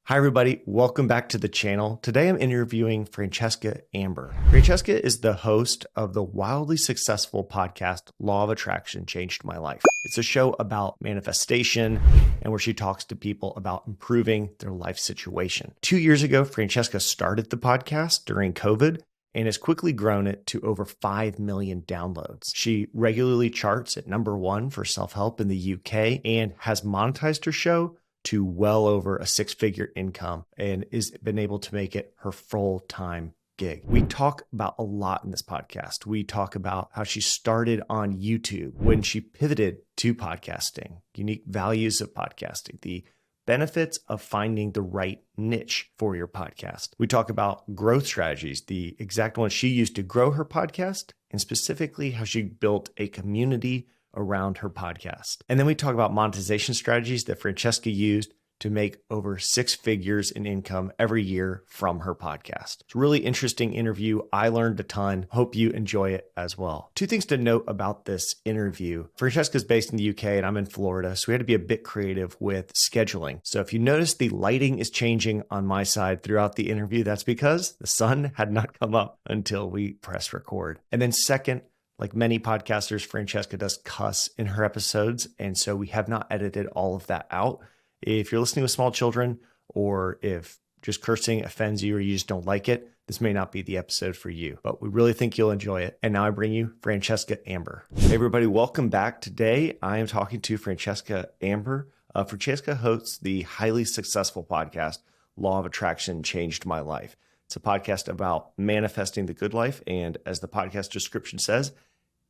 Hi, everybody. Welcome back to the channel. Today, I'm interviewing Francesca Amber. Francesca is the host of the wildly successful podcast, Law of Attraction Changed My Life. It's a show about manifestation and where she talks to people about improving their life situation. 2 years ago, Francesca started the podcast during COVID and has quickly grown it to over 5 million downloads. She regularly charts at #1 for self-help in the UK and has monetized her show to well over a 6-figure income and has been able to make it her full-time gig. We talk about a lot in this podcast. We talk about how she started on YouTube when she pivoted to podcasting, unique values of podcasting, the benefits of finding the right niche for your podcast. We talk about growth strategies, the exact ones she used to grow her podcast, and specifically how she built a community around her podcast. And then we talk about monetization strategies that Francesca used to make over 6 figures in income every year from her podcast. It's a really interesting interview. I learned a ton. Hope you enjoy it as well. 2 things to note about this interview. Francesca's based in the UK and I'm in Florida, so we had to be a bit creative with scheduling. So if you notice the lighting is changing on my side throughout the interview, that's because the sun had not come up until we press record. And then second, like many podcasters, Francesca does cuss in her episodes, and so we have not edited all of that out. If you're listening with small children, or if just cursing offends you or you just don't like it, this may not be the episode for you, but we really think you'll enjoy it. And now I bring you Francesca Amber. Hey everybody, welcome back. Today I am talking to Francesca Amber. Francesca hosts the highly successful podcast, Law of Attraction Changed My Life. It's a podcast about manifesting the good life, and as the podcast description says,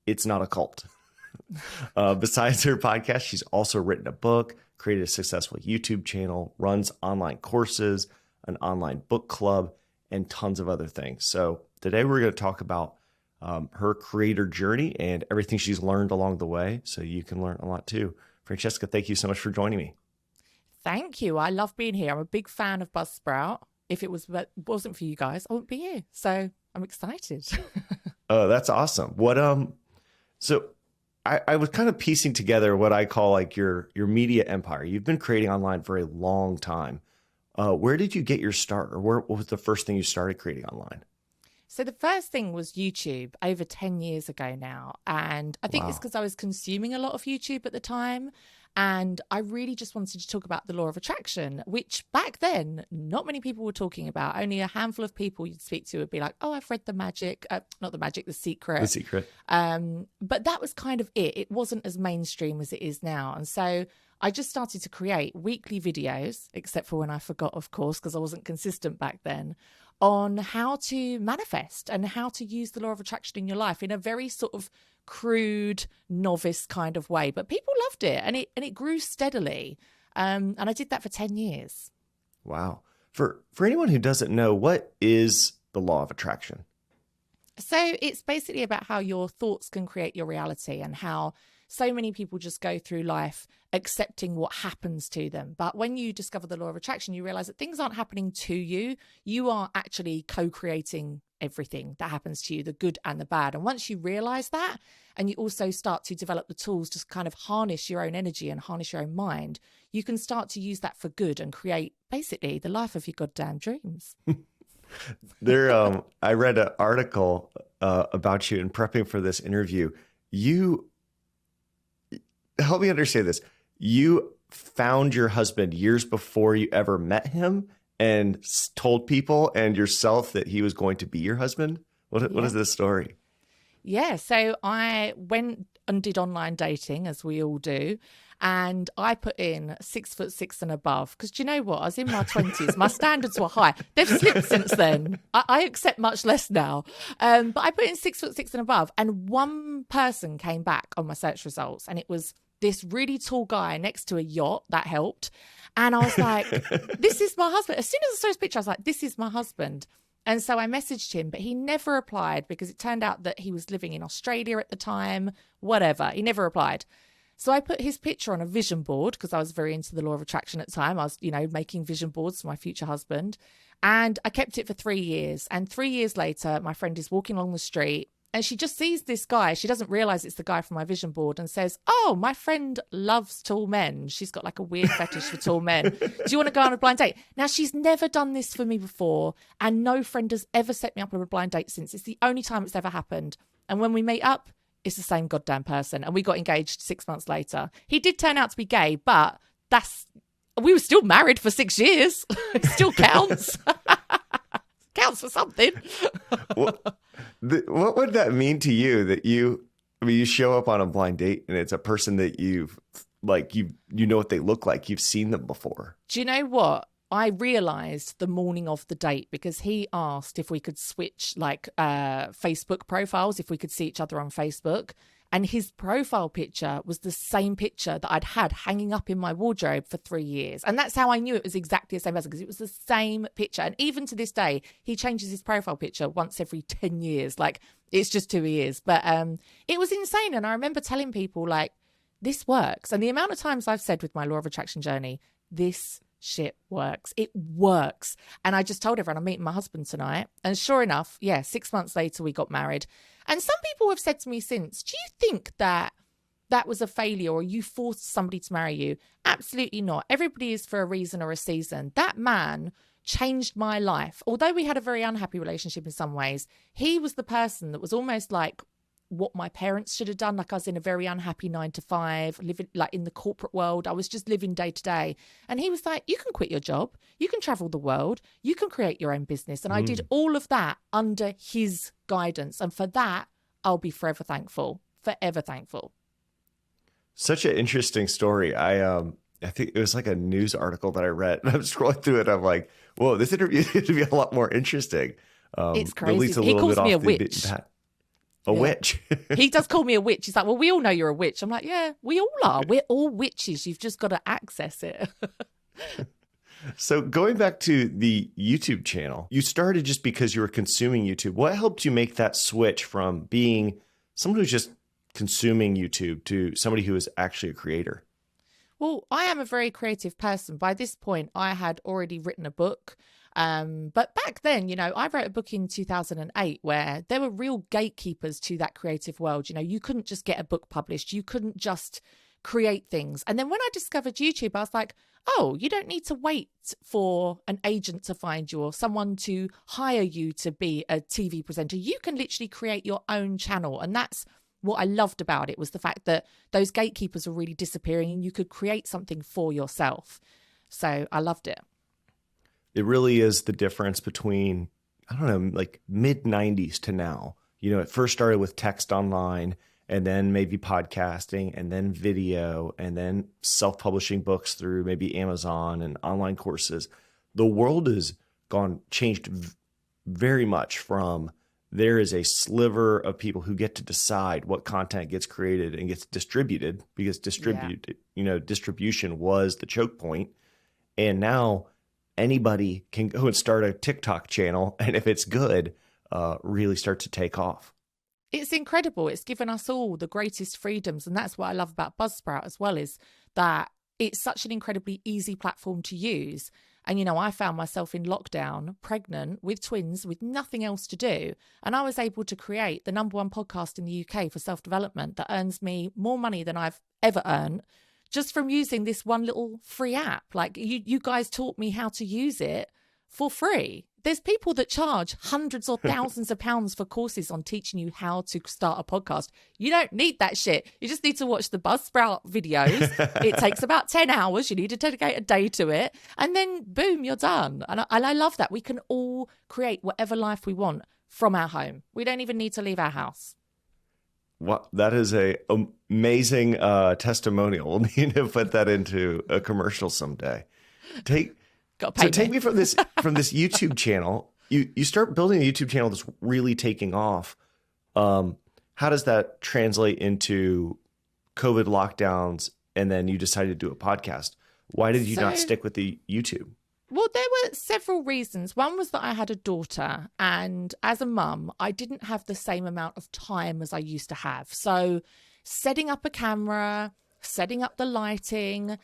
it's not a cult. Besides her podcast, she's also written a book, created a successful YouTube channel, runs online courses, an online book club, and tons of other things. So today we're going to talk about her creator journey and everything she's learned along the way, so you can learn a lot too. Francesca, thank you so much for joining me. Thank you. I love being here. I'm a big fan of Buzzsprout. If it wasn't for you guys, I wouldn't be here. So I'm excited. Oh, that's awesome. So I was kind of piecing together what I call like your media empire. You've been creating online for a long time. Where did you get your start, or what was the first thing you started creating online? So the first thing was YouTube over 10 years ago now. And I think it's because I was consuming a lot of YouTube at the time. And I really just wanted to talk about the law of attraction, which back then, not many people were talking about. Only a handful of people you'd speak to would be like, oh, I've read The Secret. The Secret. But that was kind of it. It wasn't as mainstream as it is now. And so I just started to create weekly videos, except for when I forgot, of course, because I wasn't consistent back then, on how to manifest and how to use the law of attraction in your life in a very sort of crude, novice kind of way. But people loved it, and it grew steadily. And I did that for 10 years. Wow. For anyone who doesn't know, what is the law of attraction? So it's basically about how your thoughts can create your reality, and how so many people just go through life accepting what happens to them. But when you discover the law of attraction, you realize that things aren't happening to you. You are actually co-creating everything that happens to you, the good and the bad. And once you realize that, and you also start to develop the tools to kind of harness your own energy and harness your own mind, you can start to use that for good and create basically the life of your goddamn dreams. I read an article about you in prepping for this interview. Help me understand this. You found your husband years before you ever met him and told people and yourself that he was going to be your husband? What is this story? Yeah, so I went and did online dating, as we all do, and I put in 6'6" and above, because do you know what? I was in my 20s. My standards were high. They've slipped since then. I accept much less now. But I put in 6'6" and above, and one person came back on my search results, and it was this really tall guy next to a yacht. That helped. And I was like, this is my husband. As soon as I saw his picture, I was like, this is my husband. And so I messaged him, but he never replied, because it turned out that he was living in Australia at the time, whatever. He never replied. So I put his picture on a vision board, because I was very into the law of attraction at the time. I was, making vision boards for my future husband. And I kept it for 3 years. And 3 years later, my friend is walking along the street And she just sees this guy. She doesn't realize it's the guy from my vision board and says, oh, my friend loves tall men. She's got like a weird fetish for tall men. Do you want to go on a blind date? Now, she's never done this for me before. And no friend has ever set me up on a blind date since. It's the only time it's ever happened. And when we meet up, it's the same goddamn person. And we got engaged 6 months later. He did turn out to be gay, but we were still married for 6 years. It still counts. Counts for something. What would that mean to you that you show up on a blind date and it's a person that you know what they look like. You've seen them before. Do you know what? I realized the morning of the date because he asked if we could switch Facebook profiles, if we could see each other on Facebook. And his profile picture was the same picture that I'd had hanging up in my wardrobe for 3 years. And that's how I knew it was exactly the same person, because it was the same picture. And even to this day, he changes his profile picture once every 10 years. Like, it's just who he is. But it was insane. And I remember telling people, like, this works. And the amount of times I've said with my law of attraction journey, this shit works. It works. And I just told everyone I'm meeting my husband tonight. And sure enough, 6 months later, we got married. And some people have said to me since, do you think that was a failure or you forced somebody to marry you? Absolutely not. Everybody is for a reason or a season. That man changed my life. Although we had a very unhappy relationship in some ways, he was the person that was almost like what my parents should have done. Like, I was in a very unhappy 9 to 5, living like in the corporate world. I was just living day to day. And he was like, you can quit your job. You can travel the world. You can create your own business. And I did all of that under his guidance. And for that, I'll be forever thankful. Forever thankful. Such an interesting story. I think it was like a news article that I read. I'm scrolling through it. I'm like, whoa, this interview is going to be a lot more interesting. It's crazy. He calls me a witch. A witch. He does call me a witch. He's like, well, we all know you're a witch. I'm like, yeah, we all are. We're all witches. You've just got to access it. So going back to the YouTube channel, you started just because you were consuming YouTube. What helped you make that switch from being someone who's just consuming YouTube to somebody who is actually a creator? Well, I am a very creative person. By this point, I had already written a book. But back then, I wrote a book in 2008 where there were real gatekeepers to that creative world. You couldn't just get a book published. You couldn't just create things. And then when I discovered YouTube, I was like, oh, you don't need to wait for an agent to find you or someone to hire you to be a TV presenter. You can literally create your own channel. And that's what I loved about it, was the fact that those gatekeepers were really disappearing and you could create something for yourself. So I loved it. It really is the difference between, I don't know, like mid 90s to now. It first started with text online and then maybe podcasting and then video and then self-publishing books through maybe Amazon and online courses. The world has changed very much from there is a sliver of people who get to decide what content gets created and gets distributed, because distribution was the choke point. And now anybody can go and start a TikTok channel, and if it's good, really start to take off. It's incredible. It's given us all the greatest freedoms. And that's what I love about Buzzsprout as well, is that it's such an incredibly easy platform to use. And, I found myself in lockdown, pregnant with twins, with nothing else to do. And I was able to create the #1 podcast in the UK for self-development that earns me more money than I've ever earned, just from using this one little free app. Like, you guys taught me how to use it for free. There's people that charge hundreds or thousands of pounds for courses on teaching you how to start a podcast. You don't need that shit. You just need to watch the Buzzsprout videos. It takes about 10 hours. You need to dedicate a day to it. And then boom, you're done. And I love that. We can all create whatever life we want from our home. We don't even need to leave our house. Well, that is a amazing testimonial. We'll need to put that into a commercial someday. Take me from this YouTube channel. You start building a YouTube channel that's really taking off. How does that translate into COVID lockdowns? And then you decided to do a podcast. Why did you not stick with the YouTube? Well, there were several reasons. One was that I had a daughter, and as a mum, I didn't have the same amount of time as I used to have. So setting up a camera, setting up the lighting,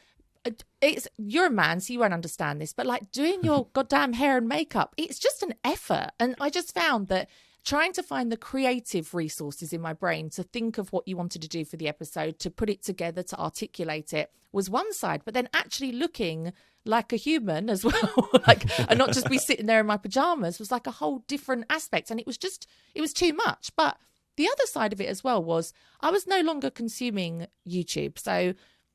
you're a man, so you won't understand this, but like doing your goddamn hair and makeup, it's just an effort. And I just found that trying to find the creative resources in my brain to think of what you wanted to do for the episode, to put it together, to articulate it was one side, but then actually looking like a human as well, like, and not just be sitting there in my pajamas was like a whole different aspect. And it was too much. But the other side of it as well was I was no longer consuming YouTube. So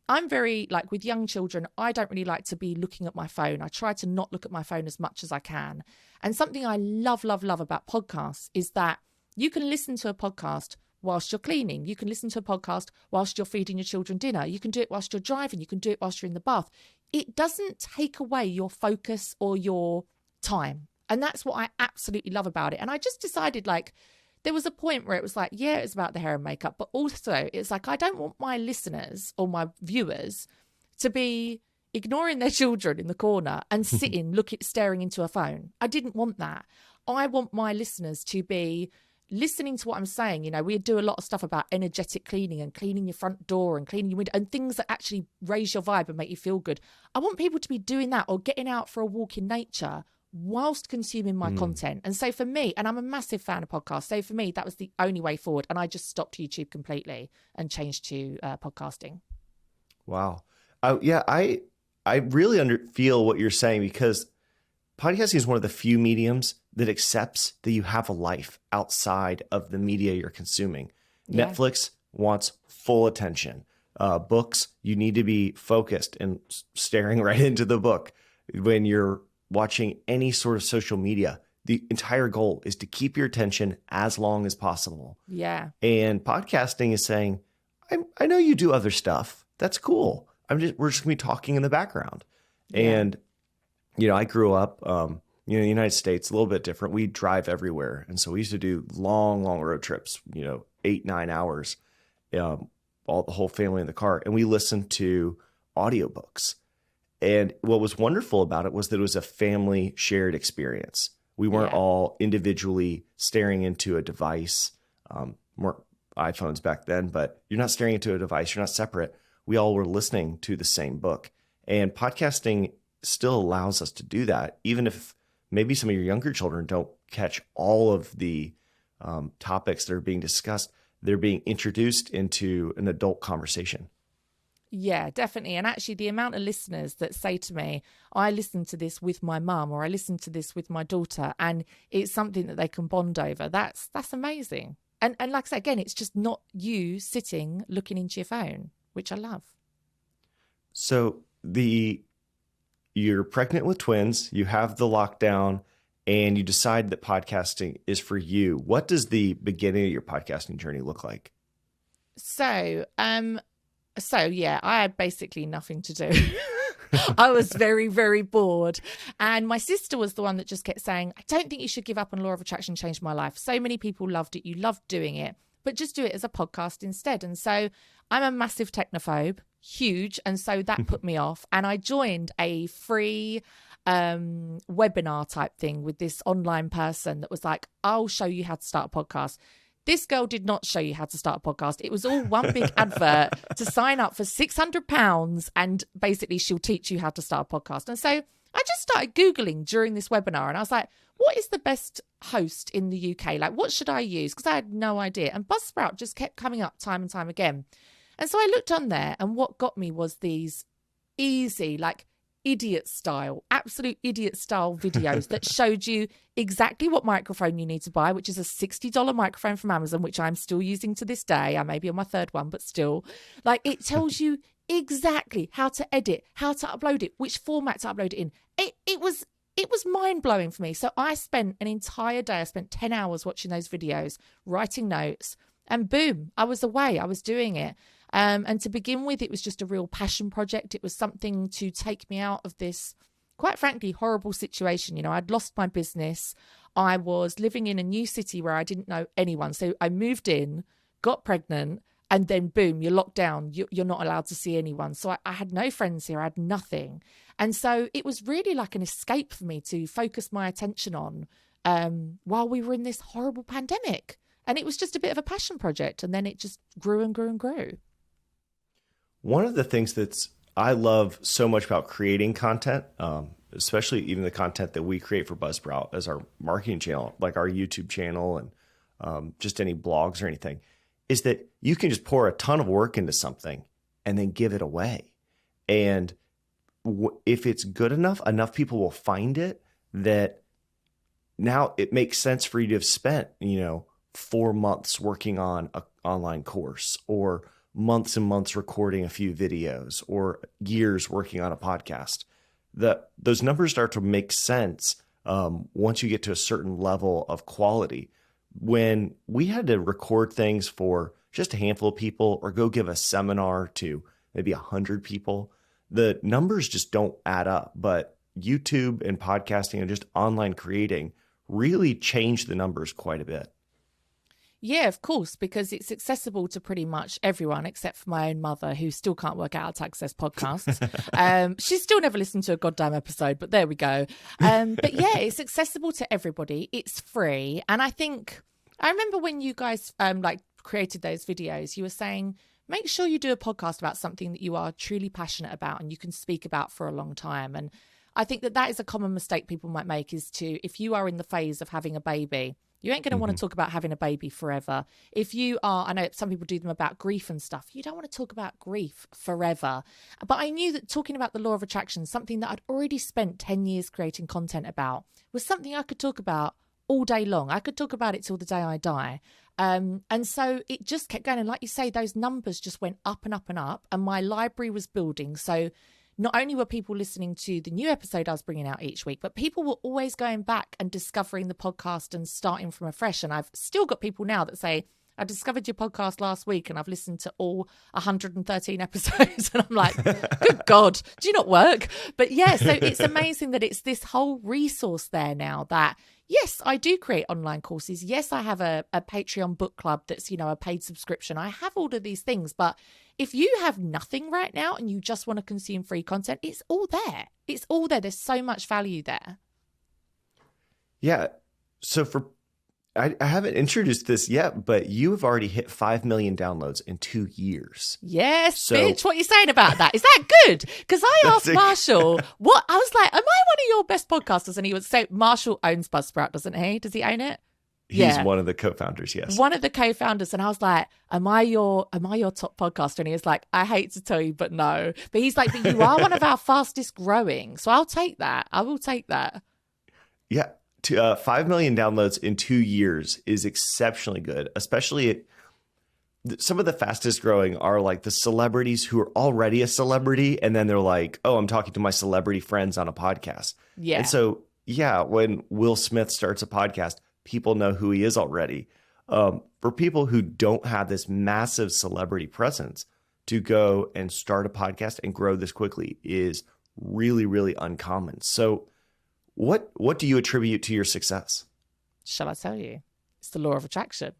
I'm very, like, with young children, I don't really like to be looking at my phone. I try to not look at my phone as much as I can. And something I love about podcasts is that you can listen to a podcast whilst you're cleaning. You can listen to a podcast whilst you're feeding your children dinner. You can do it whilst you're driving. You can do it whilst you're in the bath. It doesn't take away your focus or your time. And that's what I absolutely love about it. And I just decided, like, there was a point where it was like, yeah, it's about the hair and makeup, but also it's like, I don't want my listeners or my viewers to be ignoring their children in the corner and sitting, staring into a phone. I didn't want that. I want my listeners to be listening to what I'm saying. You know, we do a lot of stuff about energetic cleaning and cleaning your front door and cleaning your window and things that actually raise your vibe and make you feel good. I want people to be doing that or getting out for a walk in nature whilst consuming my content. And so for me, and I'm a massive fan of podcasts, so for me, that was the only way forward. And I just stopped YouTube completely and changed to podcasting. Wow. Yeah, I really feel what you're saying, because podcasting is one of the few mediums that accepts that you have a life outside of the media you're consuming. Yeah. Netflix wants full attention. Books, you need to be focused and staring right into the book. When you're watching any sort of social media, the entire goal is to keep your attention as long as possible. Yeah. And podcasting is saying, I know you do other stuff. That's cool. We're just gonna be talking in the background. Yeah. And, you know, I grew up, you know, the United States, a little bit different. We drive everywhere. And so we used to do long road trips, you know, 8-9 hours, the whole family in the car. And we listened to audiobooks. And what was wonderful about it was that it was a family shared experience. We weren't all individually staring into a device. Weren't iPhones back then, but you're not staring into a device. You're not separate. We all were listening to the same book. And podcasting still allows us to do that, even if maybe some of your younger children don't catch all of the topics that are being discussed. They're being introduced into an adult conversation. Yeah, definitely. And actually the amount of listeners that say to me, I listened to this with my mum, or I listened to this with my daughter, and it's something that they can bond over. That's amazing. And like I said, again, it's just not you sitting looking into your phone, which I love. So you're pregnant with twins, you have the lockdown, and you decide that podcasting is for you. What does the beginning of your podcasting journey look like? So yeah, I had basically nothing to do. I was very, very bored. And my sister was the one that just kept saying, I don't think you should give up on Law of Attraction. Changed my life. So many people loved it. You loved doing it, but just do it as a podcast instead. And so I'm a massive technophobe, huge. And so that put me off. And I joined a free webinar type thing with this online person that was like, I'll show you how to start a podcast. This girl did not show you how to start a podcast. It was all one big advert to sign up for £600, and basically she'll teach you how to start a podcast. And so I just started Googling during this webinar, and I was like, what is the best host in the UK? Like, what should I use? Because I had no idea. And Buzzsprout just kept coming up time and time again. And so I looked on there, and what got me was these easy, like, absolute idiot style videos that showed you exactly what microphone you need to buy, which is a $60 microphone from Amazon, which I'm still using to this day. I may be on my third one, but still, like, it tells you exactly how to edit, how to upload it, which format to upload it in. It was mind blowing for me. So I spent an entire day. I spent 10 hours watching those videos, writing notes, and boom, I was away. I was doing it. And to begin with, it was just a real passion project. It was something to take me out of this, quite frankly, horrible situation. You know, I'd lost my business. I was living in a new city where I didn't know anyone. So I moved in, got pregnant, and then boom, you're locked down. You're not allowed to see anyone. So I had no friends here. I had nothing. And so it was really like an escape for me to focus my attention on while we were in this horrible pandemic. And it was just a bit of a passion project. And then it just grew and grew and grew. One of the things I love so much about creating content, especially even the content that we create for Buzzsprout as our marketing channel, like our YouTube channel and just any blogs or anything, is that you can just pour a ton of work into something and then give it away. And if it's good enough people will find it, that now it makes sense for you to have spent, 4 months working on an online course, or months and months recording a few videos, or years working on a podcast. Those numbers start to make sense once you get to a certain level of quality. When we had to record things for just a handful of people or go give a seminar to maybe 100 people, the numbers just don't add up. But YouTube and podcasting and just online creating really changed the numbers quite a bit. Yeah, of course, because it's accessible to pretty much everyone except for my own mother, who still can't work out how to access podcasts. She's still never listened to a goddamn episode, but there we go. But yeah, it's accessible to everybody. It's free. And I remember when you guys created those videos, you were saying, make sure you do a podcast about something that you are truly passionate about and you can speak about for a long time. And I think that is a common mistake people might make, is if you are in the phase of having a baby, you ain't going to want to talk about having a baby forever. If you are, I know some people do them about grief and stuff. You don't want to talk about grief forever. But I knew that talking about the law of attraction, something that I'd already spent 10 years creating content about, was something I could talk about all day long. I could talk about it till the day I die. And so it just kept going. And like you say, those numbers just went up and up and up. And my library was building. So not only were people listening to the new episode I was bringing out each week, but people were always going back and discovering the podcast and starting from afresh. And I've still got people now that say, I discovered your podcast last week and I've listened to all 113 episodes. And I'm like, good God, do you not work? But yeah, so it's amazing that it's this whole resource there now that, yes, I do create online courses. Yes, I have a Patreon book club that's, a paid subscription. I have all of these things. But if you have nothing right now and you just want to consume free content, it's all there. It's all there. There's so much value there. Yeah. So I haven't introduced this yet, but you have already hit 5 million downloads in 2 years. Yes, bitch. What are you saying about that? Is that good? Because I asked Marshall, I was like, am I one of your best podcasters? And he would say, Marshall owns Buzzsprout, doesn't he? Does he own it? He's one of the co-founders, yes. One of the co-founders. And I was like, am I your top podcaster? And he was like, I hate to tell you, but no. But he's like, but you are one of our fastest growing. So I'll take that. I will take that. Yeah. 5 million downloads in 2 years is exceptionally good, especially some of the fastest growing are like the celebrities who are already a celebrity. And then they're like, oh, I'm talking to my celebrity friends on a podcast. Yeah. And so, yeah, when Will Smith starts a podcast, people know who he is already. For people who don't have this massive celebrity presence, to go and start a podcast and grow this quickly is really, really uncommon. So what do you attribute to your success? Shall I tell you? It's the law of attraction.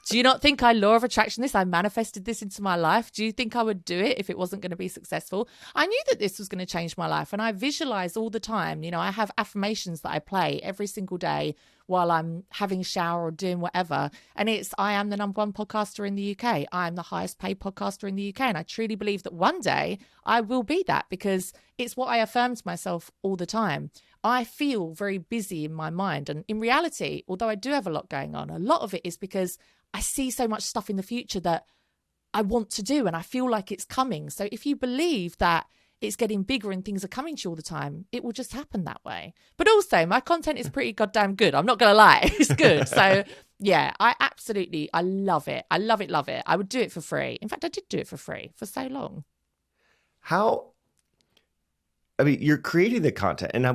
Do you not think I law of attraction this? I manifested this into my life. Do you think I would do it if it wasn't going to be successful? I knew that this was going to change my life, and I visualize all the time. I have affirmations that I play every single day while I'm having a shower or doing whatever. And it's, I am the #1 podcaster in the UK. I am the highest paid podcaster in the UK. And I truly believe that one day I will be that, because it's what I affirm to myself all the time. I feel very busy in my mind. And in reality, although I do have a lot going on, a lot of it is because I see so much stuff in the future that I want to do and I feel like it's coming. So if you believe that it's getting bigger and things are coming to you all the time, it will just happen that way. But also, my content is pretty goddamn good. I'm not going to lie. It's good. So yeah, I love it. I love it, love it. I would do it for free. In fact, I did do it for free for so long. You're creating the content, and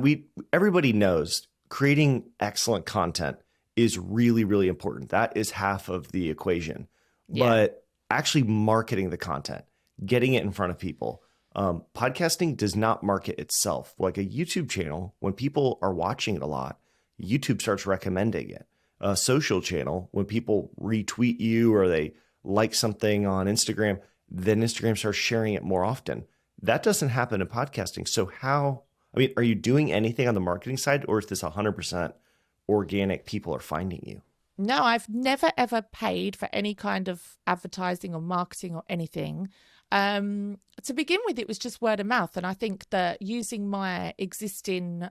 everybody knows creating excellent content is really, really important. That is half of the equation. Yeah. But actually marketing the content, getting it in front of people. Podcasting does not market itself. Like a YouTube channel, when people are watching it a lot, YouTube starts recommending it. A social channel, when people retweet you or they like something on Instagram, then Instagram starts sharing it more often. That doesn't happen in podcasting. So are you doing anything on the marketing side, or is this 100% organic? People are finding you? No, I've never, ever paid for any kind of advertising or marketing or anything. To begin with, it was just word of mouth. And I think that using my existing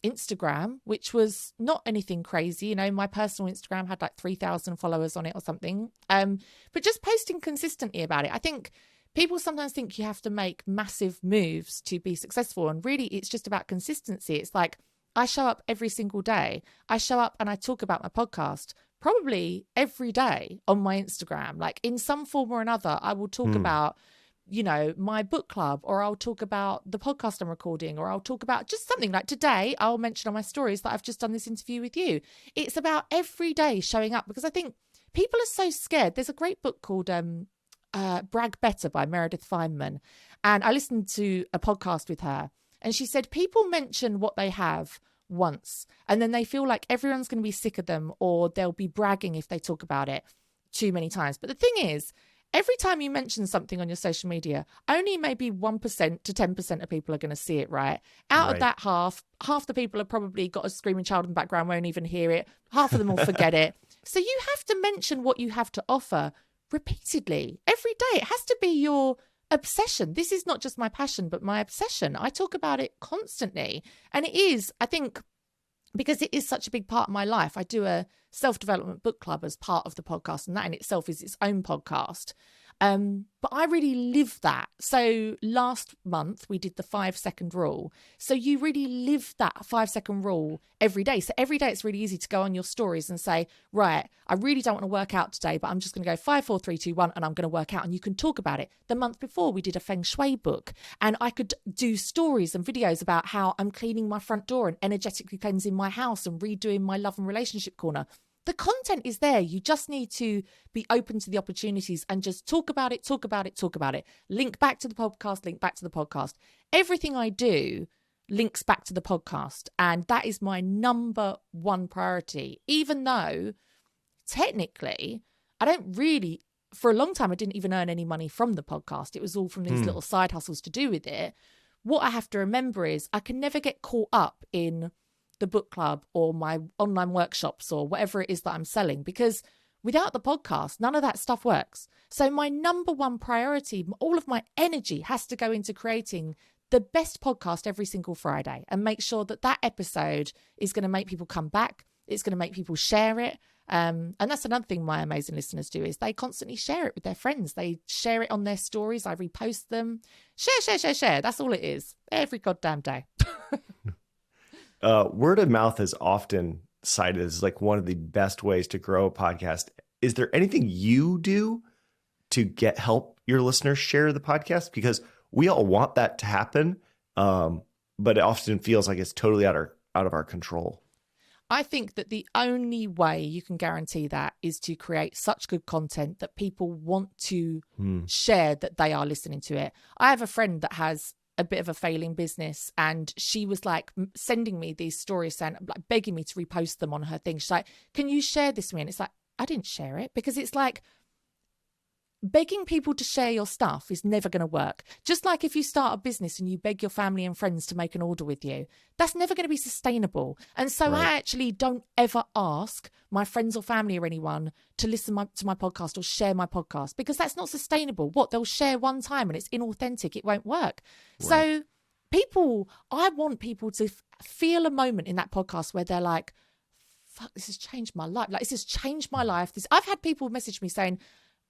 Instagram, which was not anything crazy, you know, my personal Instagram had like 3,000 followers on it or something, but just posting consistently about it. I think people sometimes think you have to make massive moves to be successful, and really it's just about consistency. It's like, I show up every single day. I show up and I talk about my podcast probably every day on my Instagram. Like in some form or another, I will talk about, you know, my book club, or I'll talk about the podcast I'm recording, or I'll talk about just something like today. I'll mention on my stories that I've just done this interview with you. It's about every day showing up, because I think people are so scared. There's a great book called Brag Better by Meredith Feynman. And I listened to a podcast with her, and she said people mention what they have once, and then they feel like everyone's going to be sick of them, or they'll be bragging if they talk about it too many times. But the thing is, every time you mention something on your social media, only maybe 1% to 10% of people are going to see it, right? Out of that half the people have probably got a screaming child in the background, won't even hear it. Half of them will forget it. So you have to mention what you have to offer repeatedly every day. It has to be your obsession. This is not just my passion, but my obsession. I talk about it constantly. And it is, I think, because it is such a big part of my life. I do a self-development book club as part of the podcast, and that in itself is its own podcast. But I really live that. So last month we did the 5-second rule. So you really live that 5-second rule every day. So every day it's really easy to go on your stories and say, right, I really don't want to work out today, but I'm just going to go 5, 4, 3, 2, 1, and I'm going to work out. And you can talk about it. The month before we did a feng shui book, and I could do stories and videos about how I'm cleaning my front door and energetically cleansing my house and redoing my love and relationship corner. The content is there. You just need to be open to the opportunities and just talk about it, talk about it, talk about it. Link back to the podcast, link back to the podcast. Everything I do links back to the podcast. And that is my number one priority, even though technically I don't really, for a long time, I didn't even earn any money from the podcast. It was all from these little side hustles to do with it. What I have to remember is I can never get caught up in the book club or my online workshops or whatever it is that I'm selling, because without the podcast, none of that stuff works. So my number one priority, all of my energy has to go into creating the best podcast every single Friday, and make sure that that episode is going to make people come back. It's going to make people share it. And that's another thing my amazing listeners do, is they constantly share it with their friends. They share it on their stories. I repost them. Share. That's all it is. Every goddamn day. Word of mouth is often cited as like one of the best ways to grow a podcast. Is there anything you do to help your listeners share the podcast? Because we all want that to happen, but it often feels like it's totally out of our control. I think that the only way you can guarantee that is to create such good content that people want to share, that they are listening to it. I have a friend that has a bit of a failing business, and she was like sending me these stories, saying, like, begging me to repost them on her thing. She's like, can you share this with me? And it's like, I didn't share it, because it's like begging people to share your stuff is never going to work. Just like if you start a business and you beg your family and friends to make an order with you, that's never going to be sustainable. And so I actually don't ever ask my friends or family or anyone to listen to my podcast or share my podcast, because that's not sustainable. What, they'll share one time and it's inauthentic. It won't work. Right. So I want people to feel a moment in that podcast where they're like, fuck, this has changed my life. Like, this has changed my life. I've had people message me saying,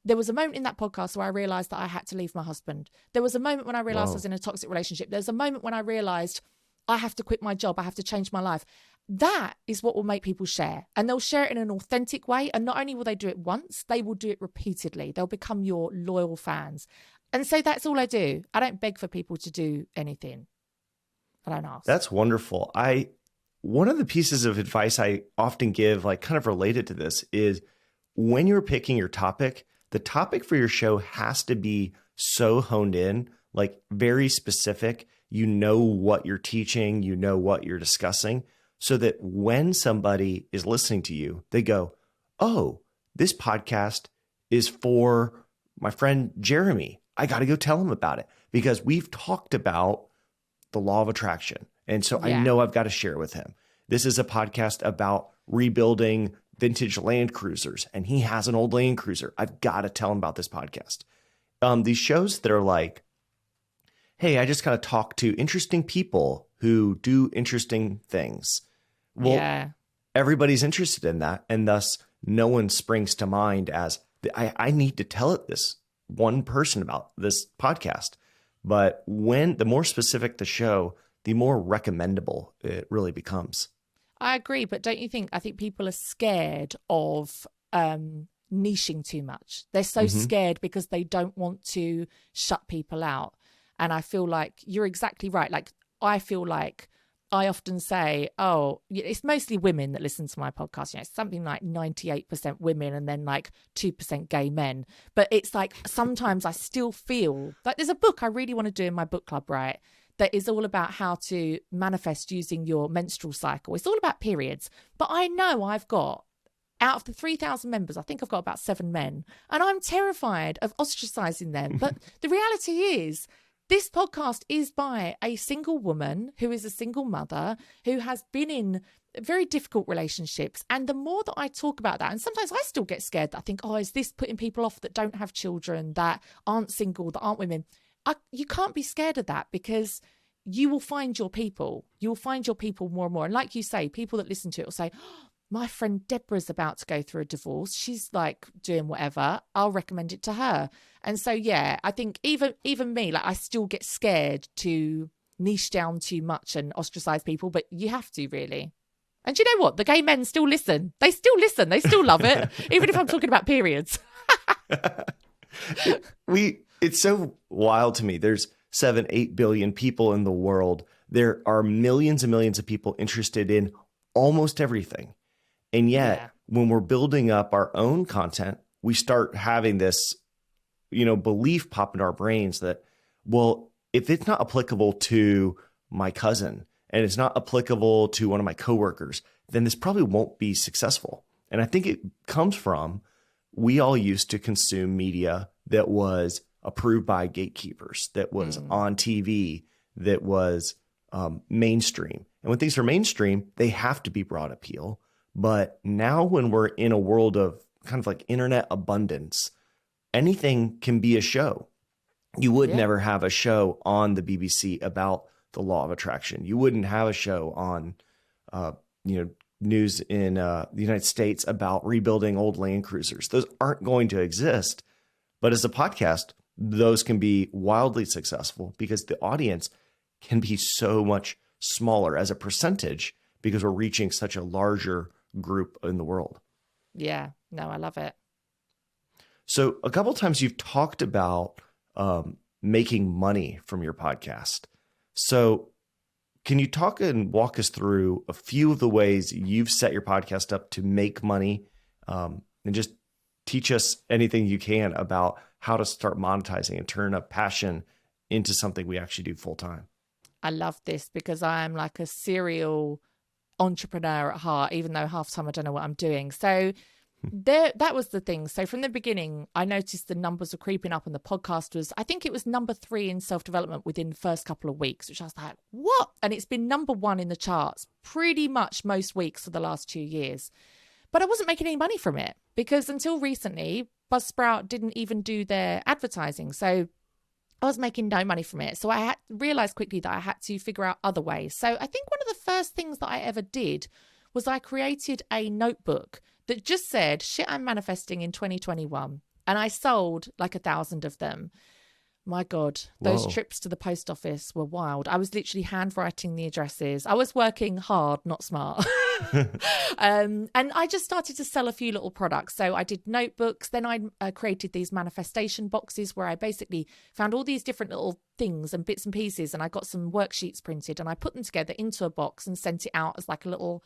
there was a moment in that podcast where I realized that I had to leave my husband. There was a moment when I realized I was in a toxic relationship. There's a moment when I realized I have to quit my job. I have to change my life. That is what will make people share. And they'll share it in an authentic way. And not only will they do it once, they will do it repeatedly. They'll become your loyal fans. And so that's all I do. I don't beg for people to do anything. I don't ask. That's wonderful. One of the pieces of advice I often give, like kind of related to this, is when you're picking your topic, the topic for your show has to be so honed in, like very specific. You know what you're teaching, you know what you're discussing, so that when somebody is listening to you, they go, oh, this podcast is for my friend Jeremy. I got to go tell him about it, because we've talked about the law of attraction. And so I know I've got to share it with him. This is a podcast about rebuilding vintage Land Cruisers, and he has an old Land Cruiser. I've got to tell him about this podcast. these shows that are like, hey, I just kind of talk to interesting people who do interesting things. Well, Yeah. everybody's interested in that. And thus no one springs to mind as I need to tell it this one person about this podcast. But when the more specific the show, the more recommendable it really becomes. I agree, but don't you think, I think people are scared of niching too much. They're so scared because they don't want to shut people out. And I feel like you're exactly right. Like, I feel like I often say, oh, it's mostly women that listen to my podcast. It's something like 98% women and then like 2% gay men. But it's like sometimes I still feel like there's a book I really want to do in my book club, right? That is all about how to manifest using your menstrual cycle. It's all about periods. But I know I've got, out of the 3,000 members, I think I've got about 7 men. And I'm terrified of ostracizing them. But the reality is, this podcast is by a single woman who is a single mother who has been in very difficult relationships. And the more that I talk about that, and sometimes I still get scared that I think, oh, is this putting people off that don't have children, that aren't single, that aren't women? You can't be scared of that because you will find your people. You will find your people more and more. And like you say, people that listen to it will say, oh, my friend Deborah's about to go through a divorce. She's like doing whatever. I'll recommend it to her. And so, yeah, I think even me, like I still get scared to niche down too much and ostracize people, but you have to really. And do you know what? The gay men still listen. They still listen. They still love it, even if I'm talking about periods. It's so wild to me. There's 7-8 billion people in the world. There are millions and millions of people interested in almost everything. And yet, when we're building up our own content, we start having this, belief pop into our brains that, well, if it's not applicable to my cousin and it's not applicable to one of my coworkers, then this probably won't be successful. And I think it comes from, we all used to consume media that was approved by gatekeepers, that was on TV, that was mainstream. And when things are mainstream, they have to be broad appeal. But now when we're in a world of kind of like internet abundance, anything can be a show. You would never have a show on the BBC about the law of attraction. You wouldn't have a show on, news in the United States about rebuilding old Land Cruisers. Those aren't going to exist. But as a podcast, those can be wildly successful because the audience can be so much smaller as a percentage because we're reaching such a larger group in the world. Yeah, no, I love it. So a couple of times you've talked about making money from your podcast. So can you talk and walk us through a few of the ways you've set your podcast up to make money, and just teach us anything you can about how to start monetizing and turn a passion into something we actually do full time? I love this because I am like a serial entrepreneur at heart, even though half the time I don't know what I'm doing. So that was the thing. So from the beginning, I noticed the numbers were creeping up and the podcast was, I think it was number 3 in self-development within the first couple of weeks, which I was like, what? And it's been number 1 in the charts pretty much most weeks for the last 2 years. But I wasn't making any money from it because until recently, Buzzsprout didn't even do their advertising. So I was making no money from it. So I realized quickly that I had to figure out other ways. So I think one of the first things that I ever did was I created a notebook that just said, shit, I'm manifesting in 2021. And I sold like 1,000 of them. My God, those trips to the post office were wild. I was literally handwriting the addresses. I was working hard, not smart. And I just started to sell a few little products. So I did notebooks. Then I created these manifestation boxes where I basically found all these different little things and bits and pieces. And I got some worksheets printed and I put them together into a box and sent it out as like a little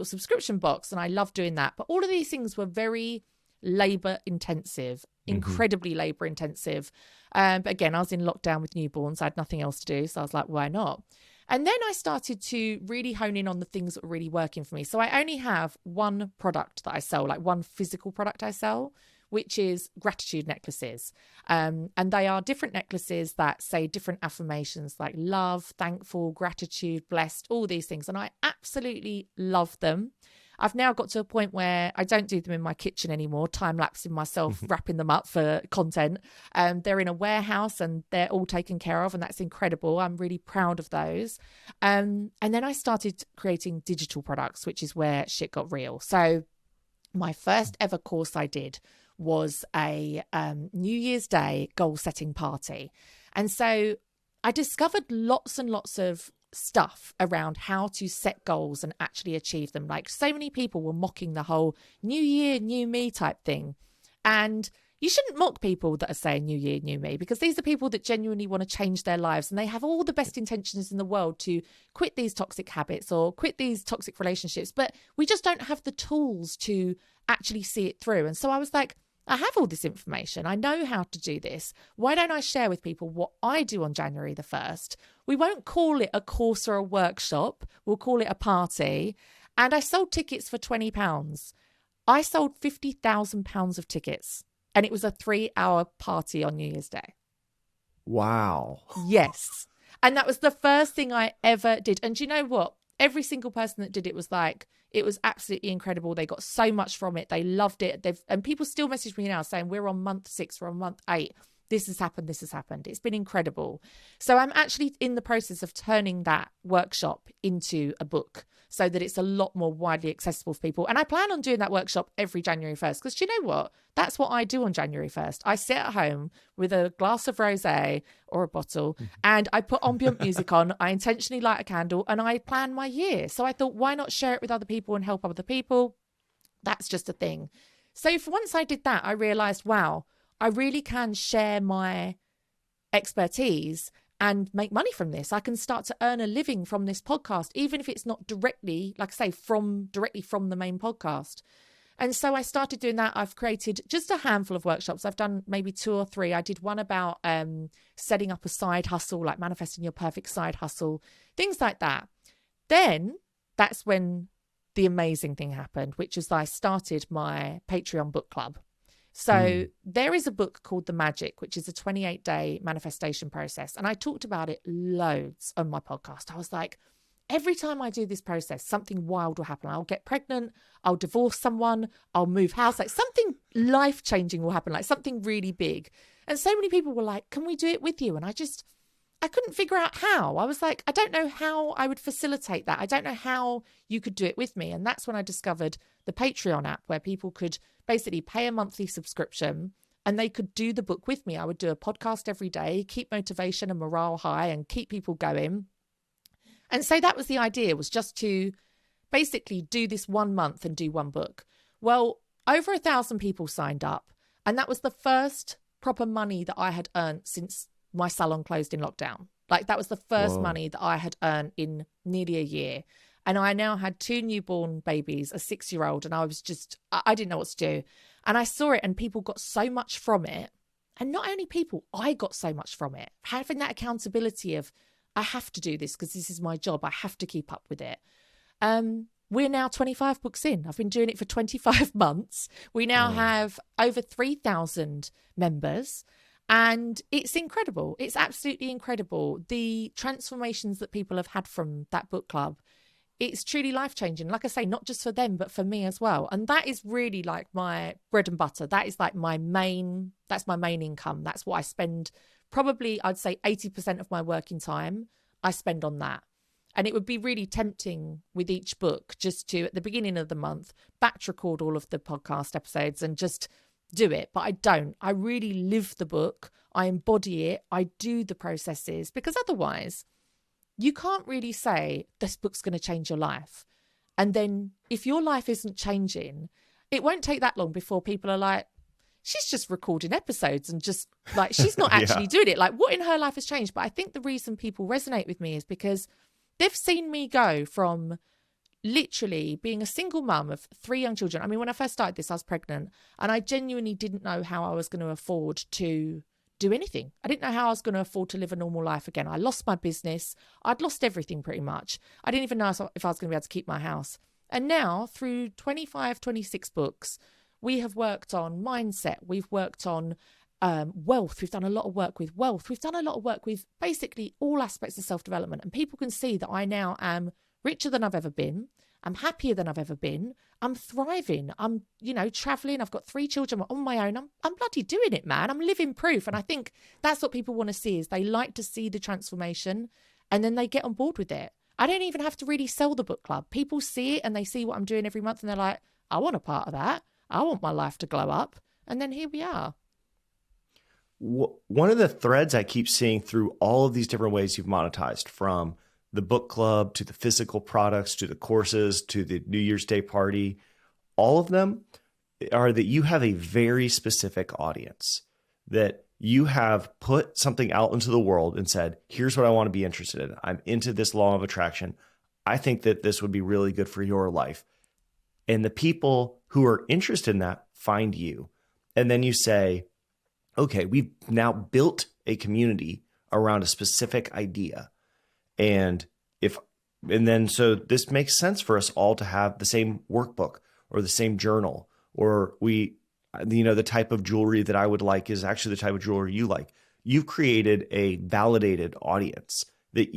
subscription box. And I love doing that. But all of these things were very labor intensive, incredibly labor intensive. But again, I was in lockdown with newborns. I had nothing else to do. So I was like, why not? And then I started to really hone in on the things that were really working for me. So I only have one product that I sell, like one physical product I sell, which is gratitude necklaces. And they are different necklaces that say different affirmations like love, thankful, gratitude, blessed, all these things. And I absolutely love them. I've now got to a point where I don't do them in my kitchen anymore, time-lapsing myself, wrapping them up for content. They're in a warehouse and they're all taken care of, and that's incredible. I'm really proud of those. And then I started creating digital products, which is where shit got real. So my first ever course I did was a New Year's Day goal-setting party. And so I discovered lots and lots of stuff around how to set goals and actually achieve them. Like, so many people were mocking the whole new year, new me type thing. And you shouldn't mock people that are saying new year, new me, because these are people that genuinely want to change their lives, and they have all the best intentions in the world to quit these toxic habits or quit these toxic relationships. But we just don't have the tools to actually see it through. And so I was like, I have all this information. I know how to do this. Why don't I share with people what I do on January the 1st? We won't call it a course or a workshop. We'll call it a party. And I sold tickets for £20. I sold £50,000 of tickets. And it was a 3-hour party on New Year's Day. Wow. Yes. And that was the first thing I ever did. And do you know what? Every single person that did it was like, it was absolutely incredible. They got so much from it. They loved it. And people still message me now saying, we're on month 6, we're on month 8. This has happened. This has happened. It's been incredible. So I'm actually in the process of turning that workshop into a book so that it's a lot more widely accessible for people. And I plan on doing that workshop every January 1st, because do you know what? That's what I do on January 1st. I sit at home with a glass of rosé or a bottle and I put ambient music on. I intentionally light a candle and I plan my year. So I thought, why not share it with other people and help other people? That's just a thing. So once I did that, I realized, wow, I really can share my expertise and make money from this. I can start to earn a living from this podcast, even if it's not directly, like I say, directly from the main podcast. And so I started doing that. I've created just a handful of workshops. I've done maybe 2 or 3. I did one about setting up a side hustle, like manifesting your perfect side hustle, things like that. Then that's when the amazing thing happened, which is I started my Patreon book club. So there is a book called The Magic, which is a 28-day manifestation process. And I talked about it loads on my podcast. I was like, every time I do this process, something wild will happen. I'll get pregnant, I'll divorce someone, I'll move house, like something life-changing will happen, like something really big. And so many people were like, can we do it with you? And I couldn't figure out how. I was like, I don't know how I would facilitate that. I don't know how you could do it with me. And that's when I discovered the Patreon app, where people could basically pay a monthly subscription and they could do the book with me. I would do a podcast every day, keep motivation and morale high and keep people going. And so that was the idea, was just to basically do this 1 month and do one book. Well, over 1,000 people signed up. And that was the first proper money that I had earned since my salon closed in lockdown. Like, that was the first money that I had earned in nearly a year. And I now had 2 newborn babies, a 6-year-old, and I didn't know what to do. And I saw it and people got so much from it. And not only people, I got so much from it. Having that accountability of, I have to do this because this is my job. I have to keep up with it. We're now 25 books in. I've been doing it for 25 months. We now have over 3,000 members. And it's incredible. It's absolutely incredible. The transformations that people have had from that book club, it's truly life-changing. Like I say, not just for them, but for me as well. And that is really like my bread and butter. That is like that's my main income. That's what I spend. Probably, I'd say 80% of my working time I spend on that. And it would be really tempting with each book just to, at the beginning of the month, batch record all of the podcast episodes and just do it. But I don't. I really live the book. I embody it. I do the processes, because otherwise you can't really say this book's going to change your life. And then if your life isn't changing, it won't take that long before people are like, she's just recording episodes and just like, she's not actually doing it. Like, what in her life has changed? But I think the reason people resonate with me is because they've seen me go from literally being a single mum of 3 young children. I mean, when I first started this, I was pregnant and I genuinely didn't know how I was going to afford to do anything. I didn't know how I was going to afford to live a normal life again. I lost my business. I'd lost everything pretty much. I didn't even know if I was going to be able to keep my house. And now through 25, 26 books, we have worked on mindset. We've worked on wealth. We've done a lot of work with wealth. We've done a lot of work with basically all aspects of self-development. And people can see that I now am richer than I've ever been. I'm happier than I've ever been. I'm thriving. I'm, traveling. I've got 3 children on my own. I'm bloody doing it, man. I'm living proof. And I think that's what people want to see, is they like to see the transformation and then they get on board with it. I don't even have to really sell the book club. People see it and they see what I'm doing every month and they're like, I want a part of that. I want my life to glow up. And then here we are. One of the threads I keep seeing through all of these different ways you've monetized, from the book club to the physical products to the courses to the New Year's Day party, all of them are that you have a very specific audience, that you have put something out into the world and said, here's what I want to be interested in. I'm into this law of attraction. I think that this would be really good for your life. And the people who are interested in that find you. And then you say, okay, we've now built a community around a specific idea. So this makes sense for us all to have the same workbook or the same journal, or the type of jewelry that I would like is actually the type of jewelry you like. You've created a validated audience that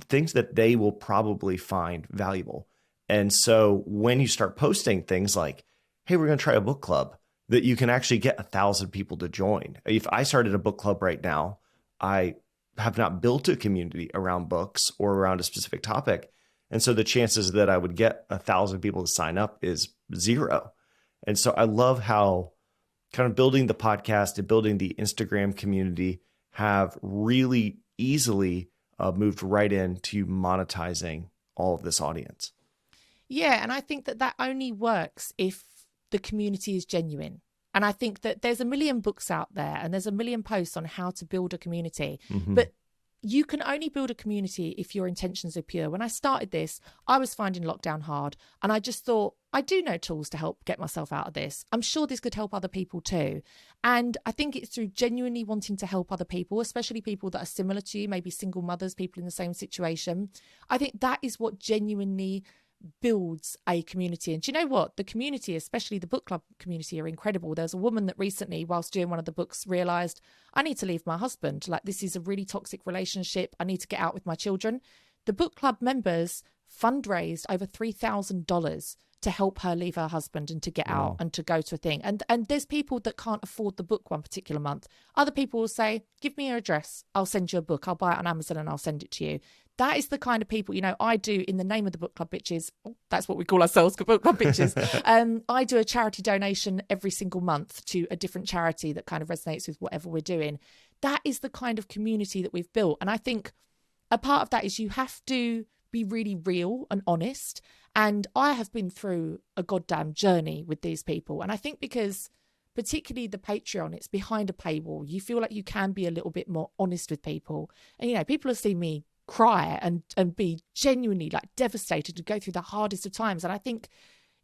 things that they will probably find valuable. And so when you start posting things like, hey, we're going to try a book club, that you can actually get 1,000 people to join. If I started a book club right now, I have not built a community around books or around a specific topic. And so the chances that I would get 1,000 people to sign up is 0. And so I love how kind of building the podcast and building the Instagram community have really easily moved right into monetizing all of this audience. Yeah, and I think that only works if the community is genuine. And I think that there's a million books out there and there's a million posts on how to build a community. Mm-hmm. But you can only build a community if your intentions are pure. When I started this, I was finding lockdown hard. And I just thought, I do know tools to help get myself out of this. I'm sure this could help other people too. And I think it's through genuinely wanting to help other people, especially people that are similar to you, maybe single mothers, people in the same situation. I think that is what genuinely builds a community. And do you know what? The community, especially the book club community, are incredible. There's a woman that recently, whilst doing one of the books, realized, I need to leave my husband. Like, this is a really toxic relationship. I need to get out with my children. The book club members fundraised over $3,000 to help her leave her husband and to get out and to go to a thing. And there's people that can't afford the book one particular month. Other people will say, give me your address. I'll send you a book. I'll buy it on Amazon and I'll send it to you. That is the kind of people, I do in the name of the book club bitches. That's what we call ourselves, book club bitches. I do a charity donation every single month to a different charity that kind of resonates with whatever we're doing. That is the kind of community that we've built. And I think a part of that is you have to be really real and honest. And I have been through a goddamn journey with these people. And I think because particularly the Patreon, it's behind a paywall. You feel like you can be a little bit more honest with people. And, people have seen me cry and be genuinely like devastated to go through the hardest of times. And I think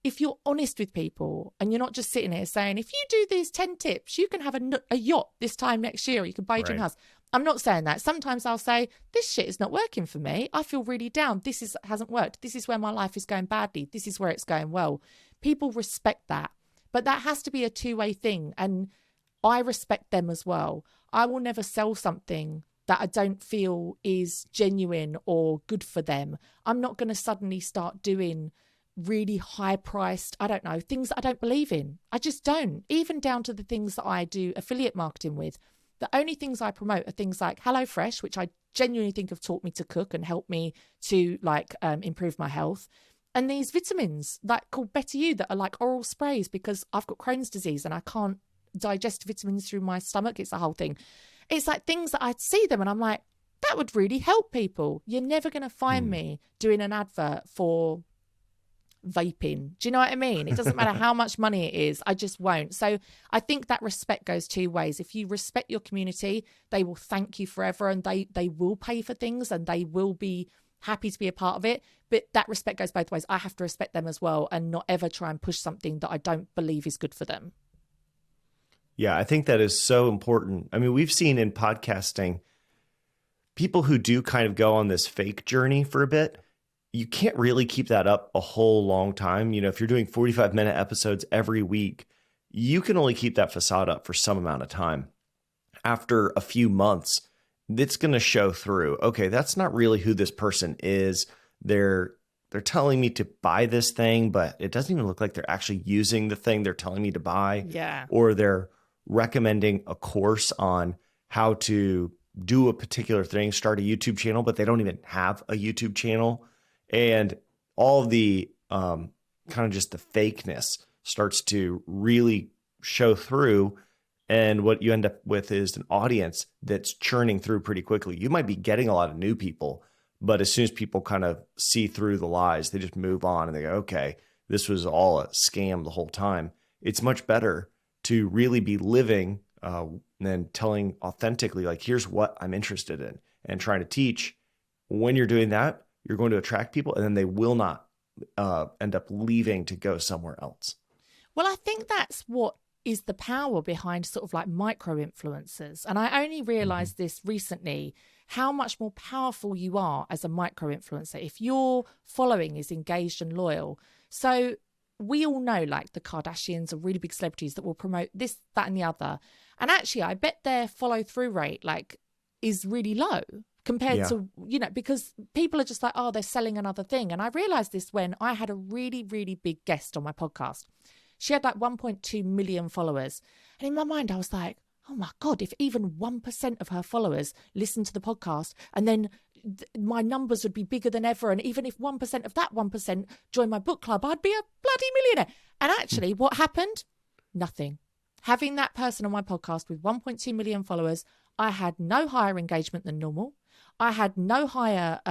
if you're honest with people and you're not just sitting here saying, if you do these 10 tips, you can have a yacht this time next year, or you can buy your dream house. I'm not saying that. Sometimes I'll say, this shit is not working for me. I feel really down. Hasn't worked. This is where my life is going badly. This is where it's going well. People respect that. But that has to be a two-way thing. And I respect them as well. I will never sell something that I don't feel is genuine or good for them. I'm not going to suddenly start doing really high-priced, things that I don't believe in. I just don't. Even down to the things that I do affiliate marketing with. The only things I promote are things like HelloFresh, which I genuinely think have taught me to cook and helped me to improve my health. And these vitamins called Better You that are like oral sprays because I've got Crohn's disease and I can't digest vitamins through my stomach. It's the whole thing. It's like things that I see them and I'm like, that would really help people. You're never going to find me doing an advert for vaping. Do you know what I mean? It doesn't matter how much money it is. I just won't. So I think that respect goes two ways. If you respect your community, they will thank you forever and they will pay for things and they will be happy to be a part of it. But that respect goes both ways. I have to respect them as well and not ever try and push something that I don't believe is good for them. Yeah, I think that is so important. I mean, we've seen in podcasting people who do kind of go on this fake journey for a bit. You can't really keep that up a whole long time. If you're doing 45-minute episodes every week, you can only keep that facade up for some amount of time. After a few months, it's going to show through. Okay, that's not really who this person is. they're telling me to buy this thing, but it doesn't even look like they're actually using the thing they're telling me to buy. Yeah. Or they're recommending a course on how to do a particular thing, start a YouTube channel, but they don't even have a YouTube channel. And all the kind of just the fakeness starts to really show through. And what you end up with is an audience that's churning through pretty quickly. You might be getting a lot of new people, but as soon as people kind of see through the lies, they just move on and they go, okay, this was all a scam the whole time. It's much better to really be living and telling authentically, like, here's what I'm interested in, and trying to teach. When you're doing that, you're going to attract people, and then they will not end up leaving to go somewhere else. Well, I think that's what is the power behind sort of like micro influencers. And I only realized this recently, how much more powerful you are as a micro influencer if your following is engaged and loyal. So we all know, like, the Kardashians are really big celebrities that will promote this, that, and the other. And actually, I bet their follow through rate, like, is really low compared to, you know, because people are just like, oh, they're selling another thing. And I realized this when I had a really, really big guest on my podcast. She had like 1.2 million followers. And in my mind, I was like, oh my God, if even 1% of her followers listened to the podcast, and then my numbers would be bigger than ever. And even if 1% of that 1% joined my book club, I'd be a bloody millionaire. And actually, what happened? Nothing. Having that person on my podcast with 1.2 million followers, I had no higher engagement than normal. I had no higher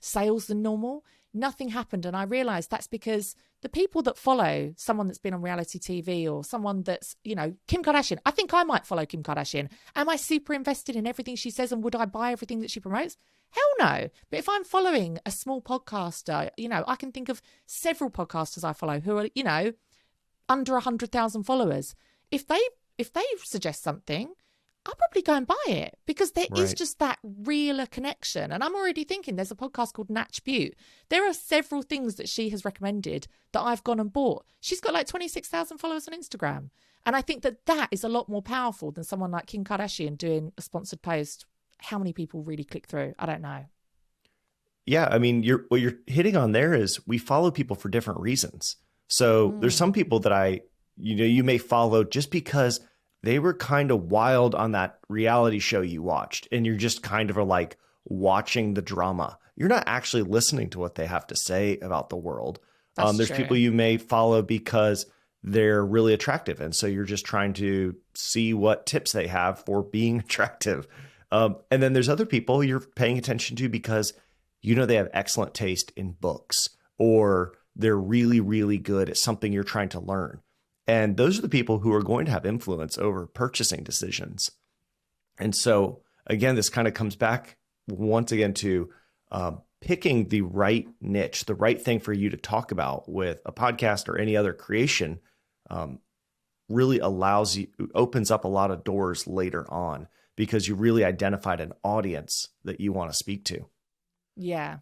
sales than normal. Nothing happened. And I realized that's because the people that follow someone that's been on reality TV, or someone that's, you know, Kim Kardashian, I think I might follow Kim Kardashian. Am I super invested in everything she says, and would I buy everything that she promotes? Hell no. But if I'm following a small podcaster, you know, I can think of several podcasters I follow who are, you know, under 100,000 followers. If they suggest something, I'll probably go and buy it, because there is just that realer connection. And I'm already thinking there's a podcast called Natch Butte. There are several things that she has recommended that I've gone and bought. She's got like 26,000 followers on Instagram. And I think that that is a lot more powerful than someone like Kim Kardashian doing a sponsored post. How many people really click through? I don't know. Yeah, I mean, what you're hitting on there is we follow people for different reasons. So there's some people that you may follow just because they were kind of wild on that reality show you watched, and you're just kind of like watching the drama. You're not actually listening to what they have to say about the world. There's people you may follow because they're really attractive, and so you're just trying to see what tips they have for being attractive. And then there's other people you're paying attention to because you know they have excellent taste in books, or they're really, really good at something you're trying to learn. And those are the people who are going to have influence over purchasing decisions. And so, again, this kind of comes back once again to picking the right niche, the right thing for you to talk about with a podcast or any other creation. Really opens up a lot of doors later on, because you really identified an audience that you want to speak to. Yeah,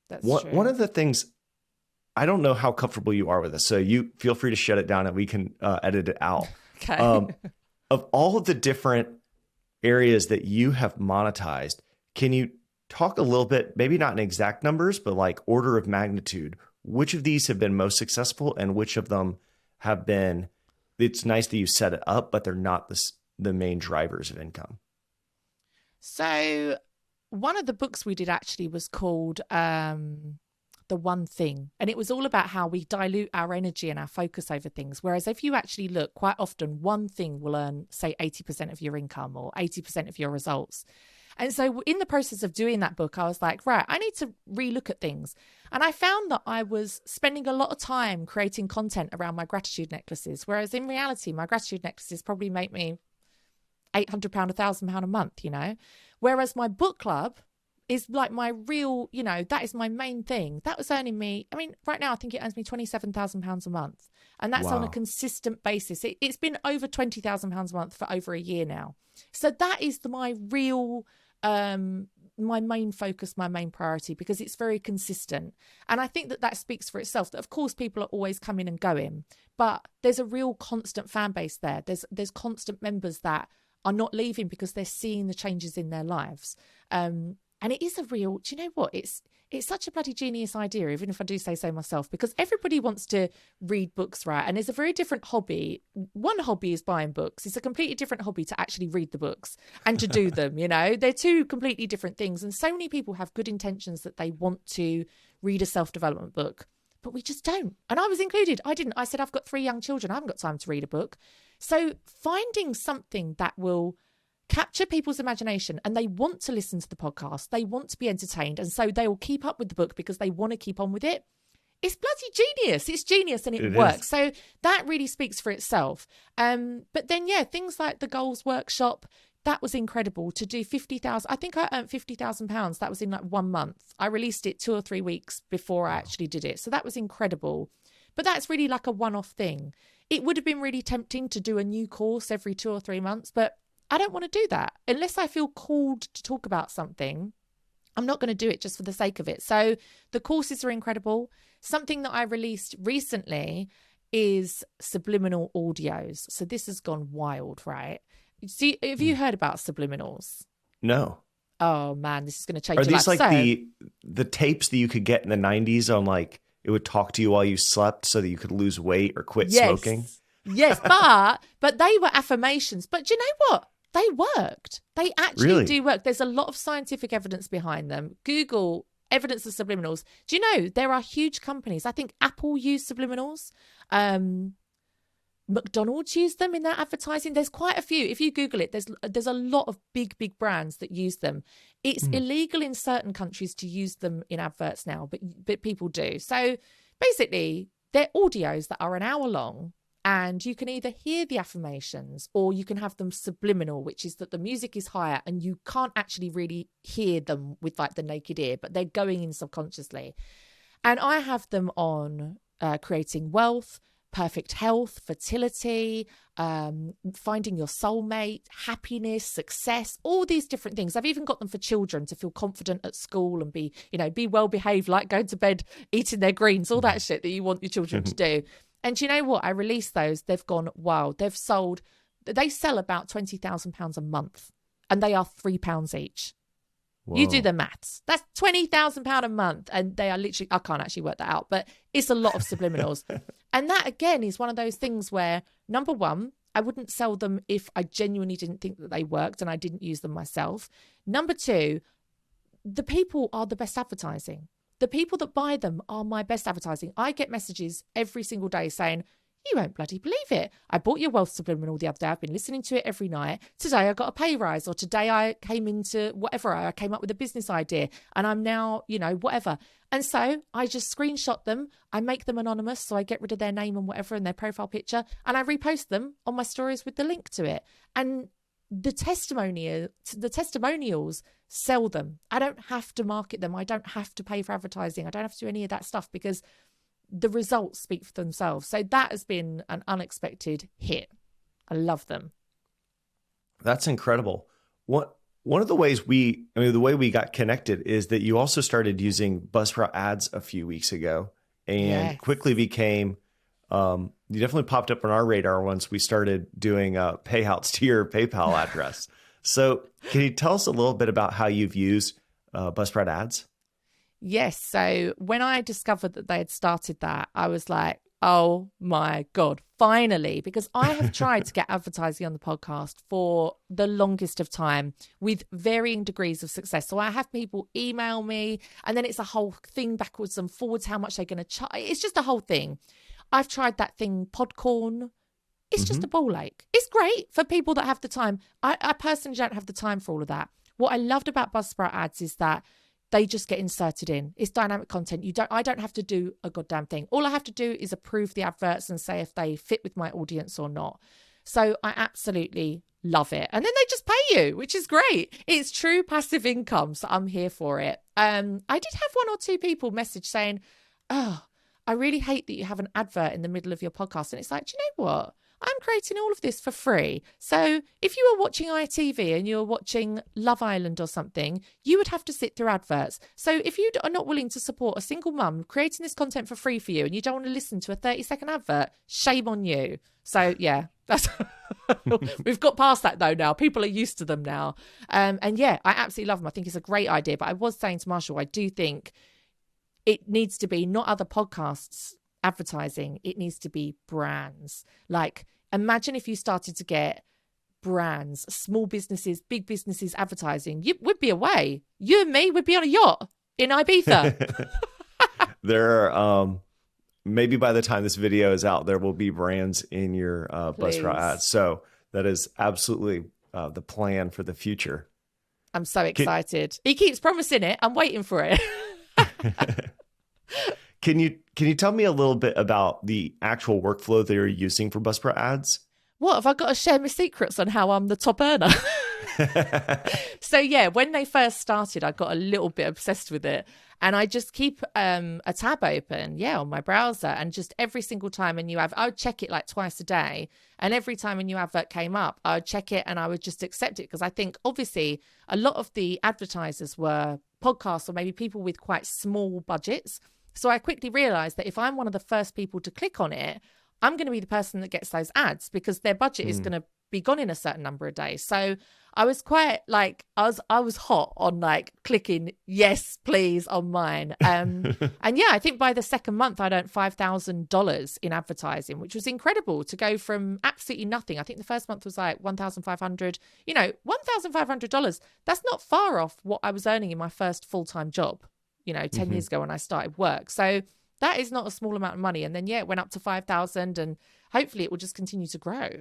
that's true. One of the things, I don't know how comfortable you are with this, so you feel free to shut it down and we can edit it out. Okay. Of all of the different areas that you have monetized, can you talk a little bit, maybe not in exact numbers, but like order of magnitude? Which of these have been most successful, and which of them have been, it's nice that you set it up, but they're not the main drivers of income? So one of the books we did actually was called The One Thing. And it was all about how we dilute our energy and our focus over things. Whereas if you actually look, quite often one thing will earn, say, 80% of your income or 80% of your results. And so in the process of doing that book, I was like, right, I need to relook at things. And I found that I was spending a lot of time creating content around my gratitude necklaces. Whereas in reality, my gratitude necklaces probably make me £800, £1,000 a month, you know. Whereas my book club is like my real, you know, that is my main thing. That was earning me, I mean, right now I think it earns me £27,000 a month. And that's on a consistent basis. It's been over £20,000 a month for over a year now. So that is my real, my main focus, my main priority, because it's very consistent. And I think that speaks for itself, that of course people are always coming and going, but there's a real constant fan base there. There's constant members that are not leaving because they're seeing the changes in their lives. And it is a real, do you know what? It's it's such a bloody genius idea, even if I do say so myself, because everybody wants to read books, right? And it's a very different hobby. One hobby is buying books. It's a completely different hobby to actually read the books and to do them, you know? They're two completely different things. And so many people have good intentions that they want to read a self-development book, but we just don't. And I was included. I didn't. I said, I've got 3 young children. I haven't got time to read a book. So finding something that will capture people's imagination and they want to listen to the podcast, they want to be entertained, and so they will keep up with the book because they want to keep on with it. It's bloody genius. It's genius, and it works. So that really speaks for itself. But then, yeah, things like the Goals Workshop, that was incredible to do 50,000. I think I earned £50,000. That was in like 1 month. I released it 2 or 3 weeks before I actually did it. So that was incredible. But that's really like a one-off thing. It would have been really tempting to do a new course every 2 or 3 months, but I don't want to do that. Unless I feel called to talk about something, I'm not going to do it just for the sake of it. So the courses are incredible. Something that I released recently is Subliminal audios. So this has gone wild, right? See, have you heard about subliminals? No. Oh man, this is going to change Are your life. these like the tapes that you could get in the 90s on, like, it would talk to you while you slept so that you could lose weight or quit smoking? Yes, but they were affirmations. But do you know what? They worked. They actually do work. There's a lot of scientific evidence behind them. Google evidence of subliminals. Do you know there are huge companies? I think Apple used subliminals. McDonald's used them in their advertising. There's quite a few. If you Google it, there's a lot of big brands that use them. It's illegal in certain countries to use them in adverts now, but people do. So basically, they're audios that are an hour long. And you can either hear the affirmations or you can have them subliminal, which is that the music is higher and you can't actually really hear them with like the naked ear, but they're going in subconsciously. And I have them on creating wealth, perfect health, fertility, finding your soulmate, happiness, success, all these different things. I've even got them for children to feel confident at school and be well behaved, like going to bed, eating their greens, all that shit that you want your children to do. And do you know what? I released those. They've gone wild. They sell about £20,000 a month and they are £3 each. Whoa. You do the maths. That's £20,000 a month. And they are literally, I can't actually work that out, but it's a lot of subliminals. And that again is one of those things where, number one, I wouldn't sell them if I genuinely didn't think that they worked and I didn't use them myself. Number two, the people are the best advertising. The people that buy them are my best advertising. I get messages every single day saying, you won't bloody believe it. I bought your wealth subliminal the other day. I've been listening to it every night. Today I got a pay rise, or today I came into whatever. I came up with a business idea and I'm now, whatever. And so I just screenshot them. I make them anonymous. So I get rid of their name and whatever and their profile picture. And I repost them on my stories with the link to it. And the testimonials sell them. I don't have to market them. I don't have to pay for advertising. I don't have to do any of that stuff because the results speak for themselves. So that has been an unexpected hit. I love them. That's incredible. One of the ways the way we got connected is that you also started using Buzzsprout Ads a few weeks ago and quickly became, you definitely popped up on our radar once we started doing payouts to your PayPal address. So can you tell us a little bit about how you've used Buzzsprout Ads? Yes. So when I discovered that they had started that, I was like, oh my God, finally, because I have tried to get advertising on the podcast for the longest of time with varying degrees of success. So I have people email me and then it's a whole thing backwards and forwards, how much they're going to charge. It's just a whole thing. I've tried that thing, Podcorn. It's just a ball ache. It's great for people that have the time. I personally don't have the time for all of that. What I loved about Buzzsprout Ads is that they just get inserted in. It's dynamic content. I don't have to do a goddamn thing. All I have to do is approve the adverts and say if they fit with my audience or not. So I absolutely love it. And then they just pay you, which is great. It's true passive income. So I'm here for it. I did have 1 or 2 people message saying, oh, I really hate that you have an advert in the middle of your podcast. And it's like, do you know what? I'm creating all of this for free. So if you were watching ITV and you were watching Love Island or something, you would have to sit through adverts. So if you are not willing to support a single mum creating this content for free for you and you don't want to listen to a 30-second advert, shame on you. So yeah, that's we've got past that though now. People are used to them now. And yeah, I absolutely love them. I think it's a great idea. But I was saying to Marshall, I do think it needs to be not other podcasts advertising. It needs to be brands. Like, imagine if you started to get brands, small businesses, big businesses advertising. You would be away. You and me would be on a yacht in Ibiza. There are, maybe by the time this video is out, there will be brands in your Buzzsprout ads. So that is absolutely the plan for the future. I'm so excited. He keeps promising it. I'm waiting for it. Can you tell me a little bit about the actual workflow that you're using for Buzzsprout ads? What, have I got to share my secrets on how I'm the top earner? So yeah, when they first started, I got a little bit obsessed with it, and I just keep a tab open, on my browser, and just every single time I would check it like twice a day, and every time a new advert came up, I would check it and I would just accept it, because I think obviously a lot of the advertisers were podcasts or maybe people with quite small budgets. So I quickly realized that if I'm one of the first people to click on it, I'm going to be the person that gets those ads, because their budget is going to be gone in a certain number of days. So I was quite like, I was hot on like clicking yes, please on mine. And yeah, I think by the second month, I'd earned $5,000 in advertising, which was incredible to go from absolutely nothing. I think the first month was like $1,500, $1,500. That's not far off what I was earning in my first full-time job, 10 years ago when I started work. So that is not a small amount of money. And then, it went up to 5,000, and hopefully it will just continue to grow.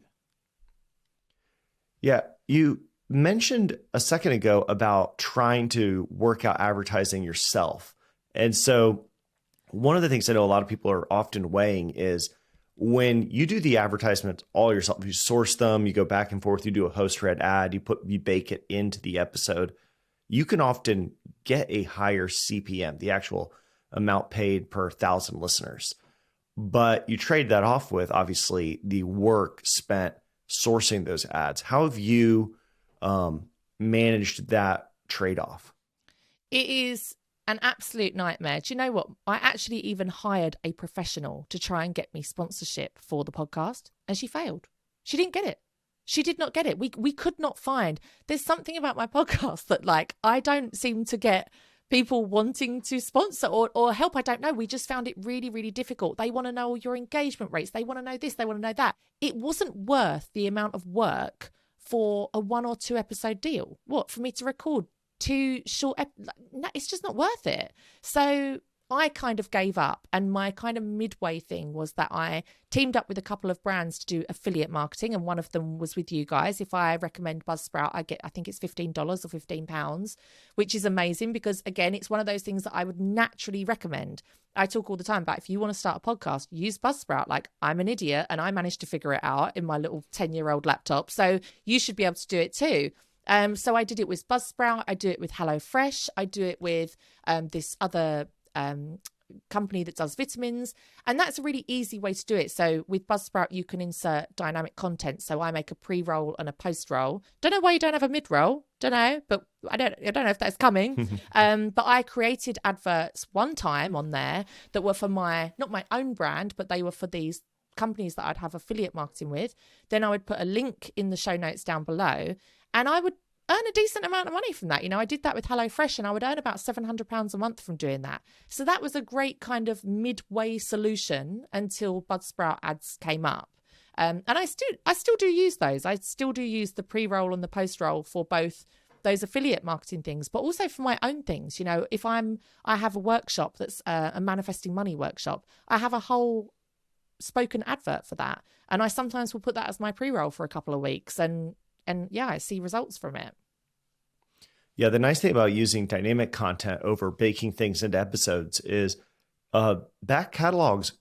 Yeah. You mentioned a second ago about trying to work out advertising yourself. And so one of the things I know a lot of people are often weighing is when you do the advertisements all yourself, you source them, you go back and forth, you do a host-read ad, you bake it into the episode, you can often get a higher CPM, the actual amount paid per 1,000 listeners. But you trade that off with obviously the work spent sourcing those ads. How have you managed that trade-off? It is an absolute nightmare. Do you know what? I actually even hired a professional to try and get me sponsorship for the podcast, and she failed. She didn't get it. She did not get it. We could not find. There's something about my podcast that like I don't seem to get people wanting to sponsor or help. I don't know. We just found it really, really difficult. They want to know your engagement rates. They want to know this. They want to know that. It wasn't worth the amount of work for a 1 or 2 episode deal. What, for me to record 2 short no, it's just not worth it. So I kind of gave up, and my kind of midway thing was that I teamed up with a couple of brands to do affiliate marketing, and one of them was with you guys. If I recommend Buzzsprout, I think it's $15 or £15, which is amazing, because again, it's one of those things that I would naturally recommend. I talk all the time about if you want to start a podcast, use Buzzsprout. Like, I'm an idiot and I managed to figure it out in my little 10-year-old laptop. So you should be able to do it too. So I did it with Buzzsprout. I do it with HelloFresh. I do it with this other company that does vitamins, and that's a really easy way to do it. So with Buzzsprout, you can insert dynamic content. So I make a pre-roll and a post-roll. Don't know why you don't have a mid-roll. Don't know, but I don't know if that's coming. But I created adverts one time on there that were for not my own brand, but they were for these companies that I'd have affiliate marketing with. Then I would put a link in the show notes down below, and I would earn a decent amount of money from that. I did that with HelloFresh, and I would earn about £700 a month from doing that. So that was a great kind of midway solution until Buzzsprout ads came up. And I still do use those. I still do use the pre-roll and the post-roll for both those affiliate marketing things, but also for my own things. If I have a workshop that's a manifesting money workshop, I have a whole spoken advert for that. And I sometimes will put that as my pre-roll for a couple of weeks, and yeah, I see results from it. Yeah, the nice thing about using dynamic content over baking things into episodes is back catalogs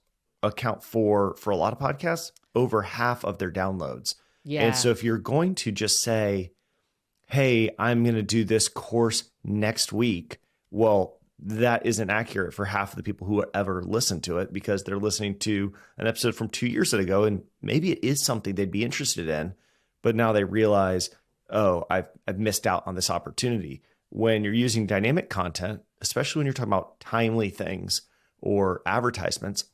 account for a lot of podcasts over half of their downloads. Yeah. And so if you're going to just say, hey, I'm going to do this course next week, well, that isn't accurate for half of the people who ever listen to it, because they're listening to an episode from 2 years ago, and maybe it is something they'd be interested in. But now they realize, oh, I've missed out on this opportunity. When you're using dynamic content, especially when you're talking about timely things or advertisements,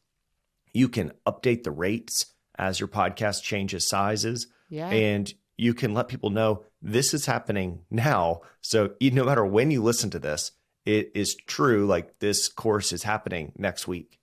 you can update the rates as your podcast changes sizes. Yeah. And you can let people know this is happening now. So no matter when you listen to this, it is true, like this course is happening next week.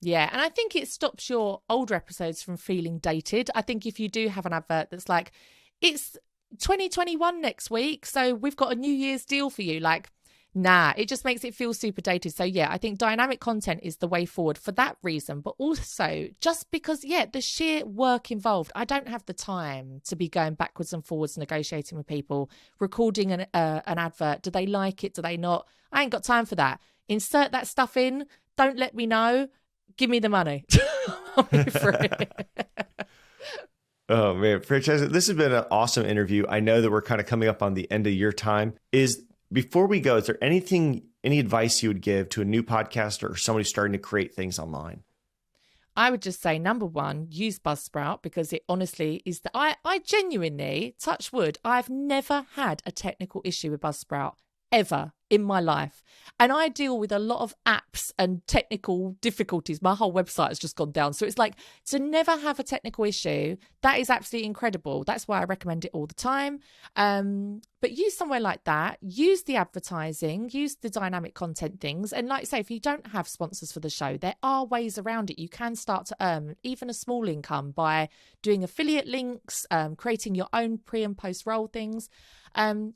Yeah, and I think it stops your older episodes from feeling dated. I think if you do have an advert that's like, it's 2021 next week, so we've got a New Year's deal for you, like, nah, it just makes it feel super dated. So yeah, I think dynamic content is the way forward for that reason, but also just because, yeah, the sheer work involved. I don't have the time to be going backwards and forwards, negotiating with people, recording an advert. Do they like it? Do they not? I ain't got time for that. Insert that stuff in. Don't let me know. Give me the money. I'll be free. Oh man, Francesca, this has been an awesome interview. I know that we're kind of coming up on the end of your time. Before we go, is there any advice you would give to a new podcaster or somebody starting to create things online? I would just say, number one, use Buzzsprout, because it honestly is I genuinely, touch wood, I've never had a technical issue with Buzzsprout ever in my life. And I deal with a lot of apps and technical difficulties. My whole website has just gone down. So it's like, to never have a technical issue, that is absolutely incredible. That's why I recommend it all the time. But use somewhere like that, use the advertising, use the dynamic content things. And like I say, if you don't have sponsors for the show, there are ways around it. You can start to earn even a small income by doing affiliate links, creating your own pre and post roll things.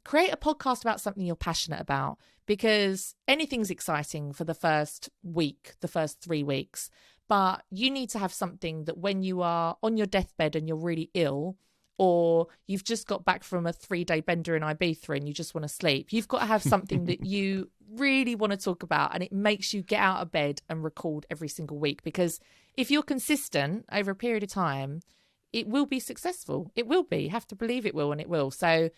Create a podcast about something you're passionate about, because anything's exciting for the first week, the first 3 weeks. But you need to have something that when you are on your deathbed and you're really ill, or you've just got back from a 3-day bender in Ibiza and you just want to sleep, you've got to have something that you really want to talk about, and it makes you get out of bed and record every single week. Because if you're consistent over a period of time, it will be successful. It will be. You have to believe it will, and it will. So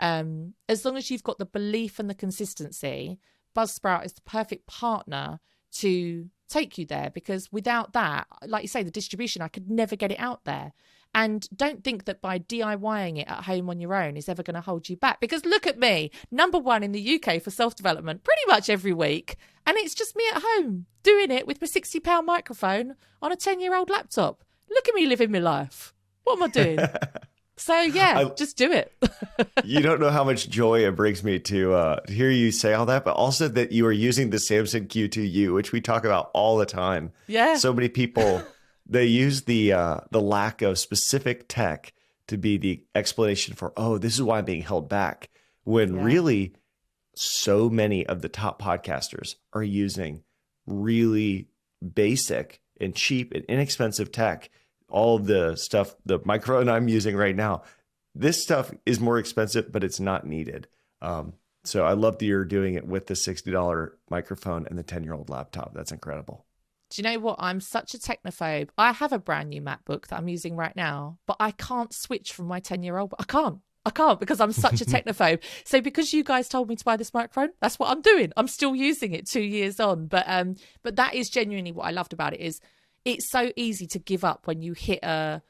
as long as you've got the belief and the consistency, Buzzsprout is the perfect partner to take you there. Because without that, like you say, the distribution, I could never get it out there. And don't think that by DIYing it at home on your own is ever going to hold you back. Because look at me, #1 in the UK for self-development pretty much every week. And it's just me at home doing it with my £60 microphone on a 10-year-old laptop. Look at me living my life. What am I doing? So yeah, just do it. You don't know how much joy it brings me to hear you say all that, but also that you are using the Samsung Q2U, which we talk about all the time. Yeah. So many people, they use the lack of specific tech to be the explanation for, oh, this is why I'm being held back. When really so many of the top podcasters are using really basic and cheap and inexpensive tech. All of the stuff, the microphone I'm using right now, this stuff is more expensive, but it's not needed. So I love that you're doing it with the $60 microphone and the 10-year-old laptop. That's incredible. Do you know what? I'm such a technophobe. I have a brand new MacBook that I'm using right now, but I can't switch from my 10-year-old. I can't because I'm such a technophobe. So because you guys told me to buy this microphone, that's what I'm doing. I'm still using it 2 years on. But that is genuinely what I loved about it, is it's so easy to give up when you hit a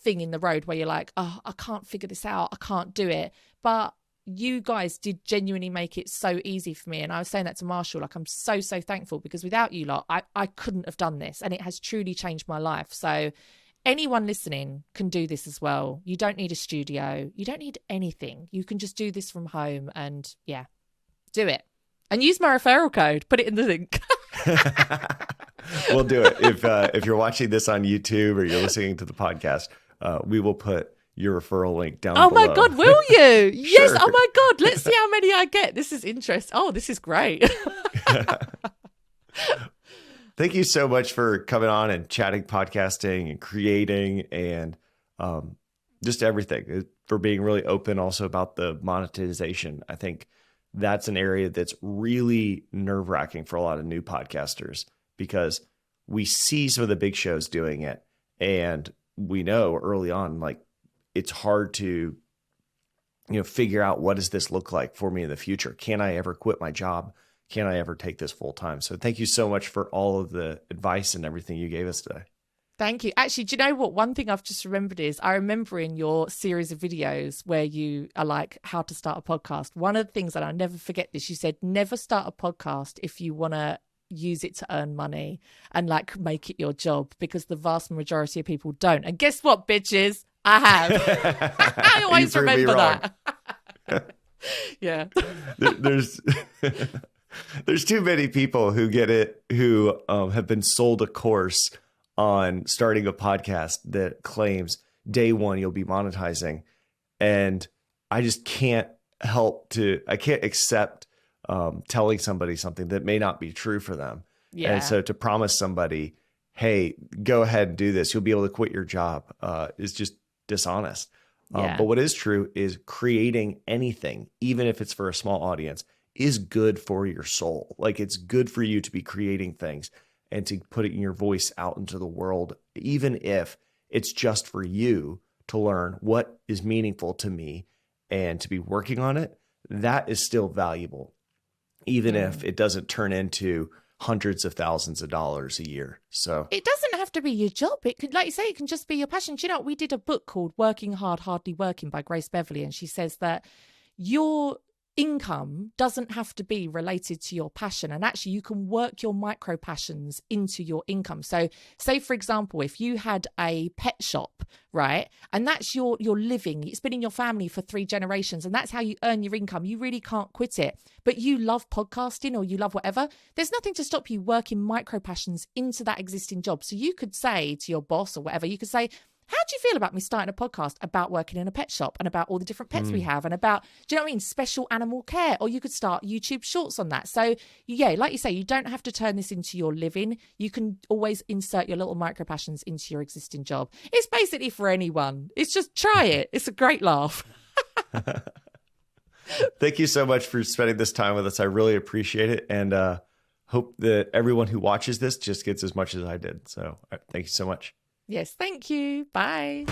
thing in the road where you're like, oh, I can't figure this out. I can't do it. But you guys did genuinely make it so easy for me. And I was saying that to Marshall, like, I'm so thankful, because without you lot, I couldn't have done this. And it has truly changed my life. So anyone listening can do this as well. You don't need a studio. You don't need anything. You can just do this from home, and yeah, do it. And use my referral code. Put it in the link. We'll do it. If you're watching this on YouTube or you're listening to the podcast, we will put your referral link down below. My God, will you? Yes. Sure. Oh my God. Let's see how many I get. This is interesting. Oh, this is great. Thank you so much for coming on and chatting, podcasting, and creating, and just everything, for being really open also about the monetization. I think that's an area that's really nerve-wracking for a lot of new podcasters, because we see some of the big shows doing it, and we know early on, like, it's hard to, figure out, what does this look like for me in the future? Can I ever quit my job? Can I ever take this full time? So thank you so much for all of the advice and everything you gave us today. Thank you. Actually, do you know what? One thing I've just remembered is, I remember in your series of videos where you are like, how to start a podcast. One of the things that I'll never forget this, you said, never start a podcast if you want to use it to earn money and like make it your job, because the vast majority of people don't. And guess what, bitches? I have. I always remember that. Yeah. There's too many people who get it, who have been sold a course on starting a podcast that claims day one you'll be monetizing. And I just can't I can't accept telling somebody something that may not be true for them. Yeah. And so to promise somebody, hey, go ahead and do this, you'll be able to quit your job, is just dishonest. Yeah. But what is true is creating anything, even if it's for a small audience, is good for your soul. Like, it's good for you to be creating things and to put it in your voice out into the world, even if it's just for you to learn what is meaningful to me and to be working on it. That is still valuable, even if it doesn't turn into hundreds of thousands of dollars a year. So it doesn't have to be your job. It could, like you say, it can just be your passion. Do you know, we did a book called Working Hard, Hardly Working by Grace Beverly. And she says that your income doesn't have to be related to your passion, and actually you can work your micro passions into your income. So say, for example, if you had a pet shop, right, and that's your living, it's been in your family for 3 generations, and that's how you earn your income, you really can't quit it, but you love podcasting or you love whatever, there's nothing to stop you working micro passions into that existing job. So you could say to your boss or whatever, you could say, how do you feel about me starting a podcast about working in a pet shop and about all the different pets we have and about, do you know what I mean, special animal care? Or you could start YouTube shorts on that. So yeah, like you say, you don't have to turn this into your living. You can always insert your little micro passions into your existing job. It's basically for anyone. It's just try it. It's a great laugh. Thank you so much for spending this time with us. I really appreciate it. And hope that everyone who watches this just gets as much as I did. So thank you so much. Yes, thank you. Bye.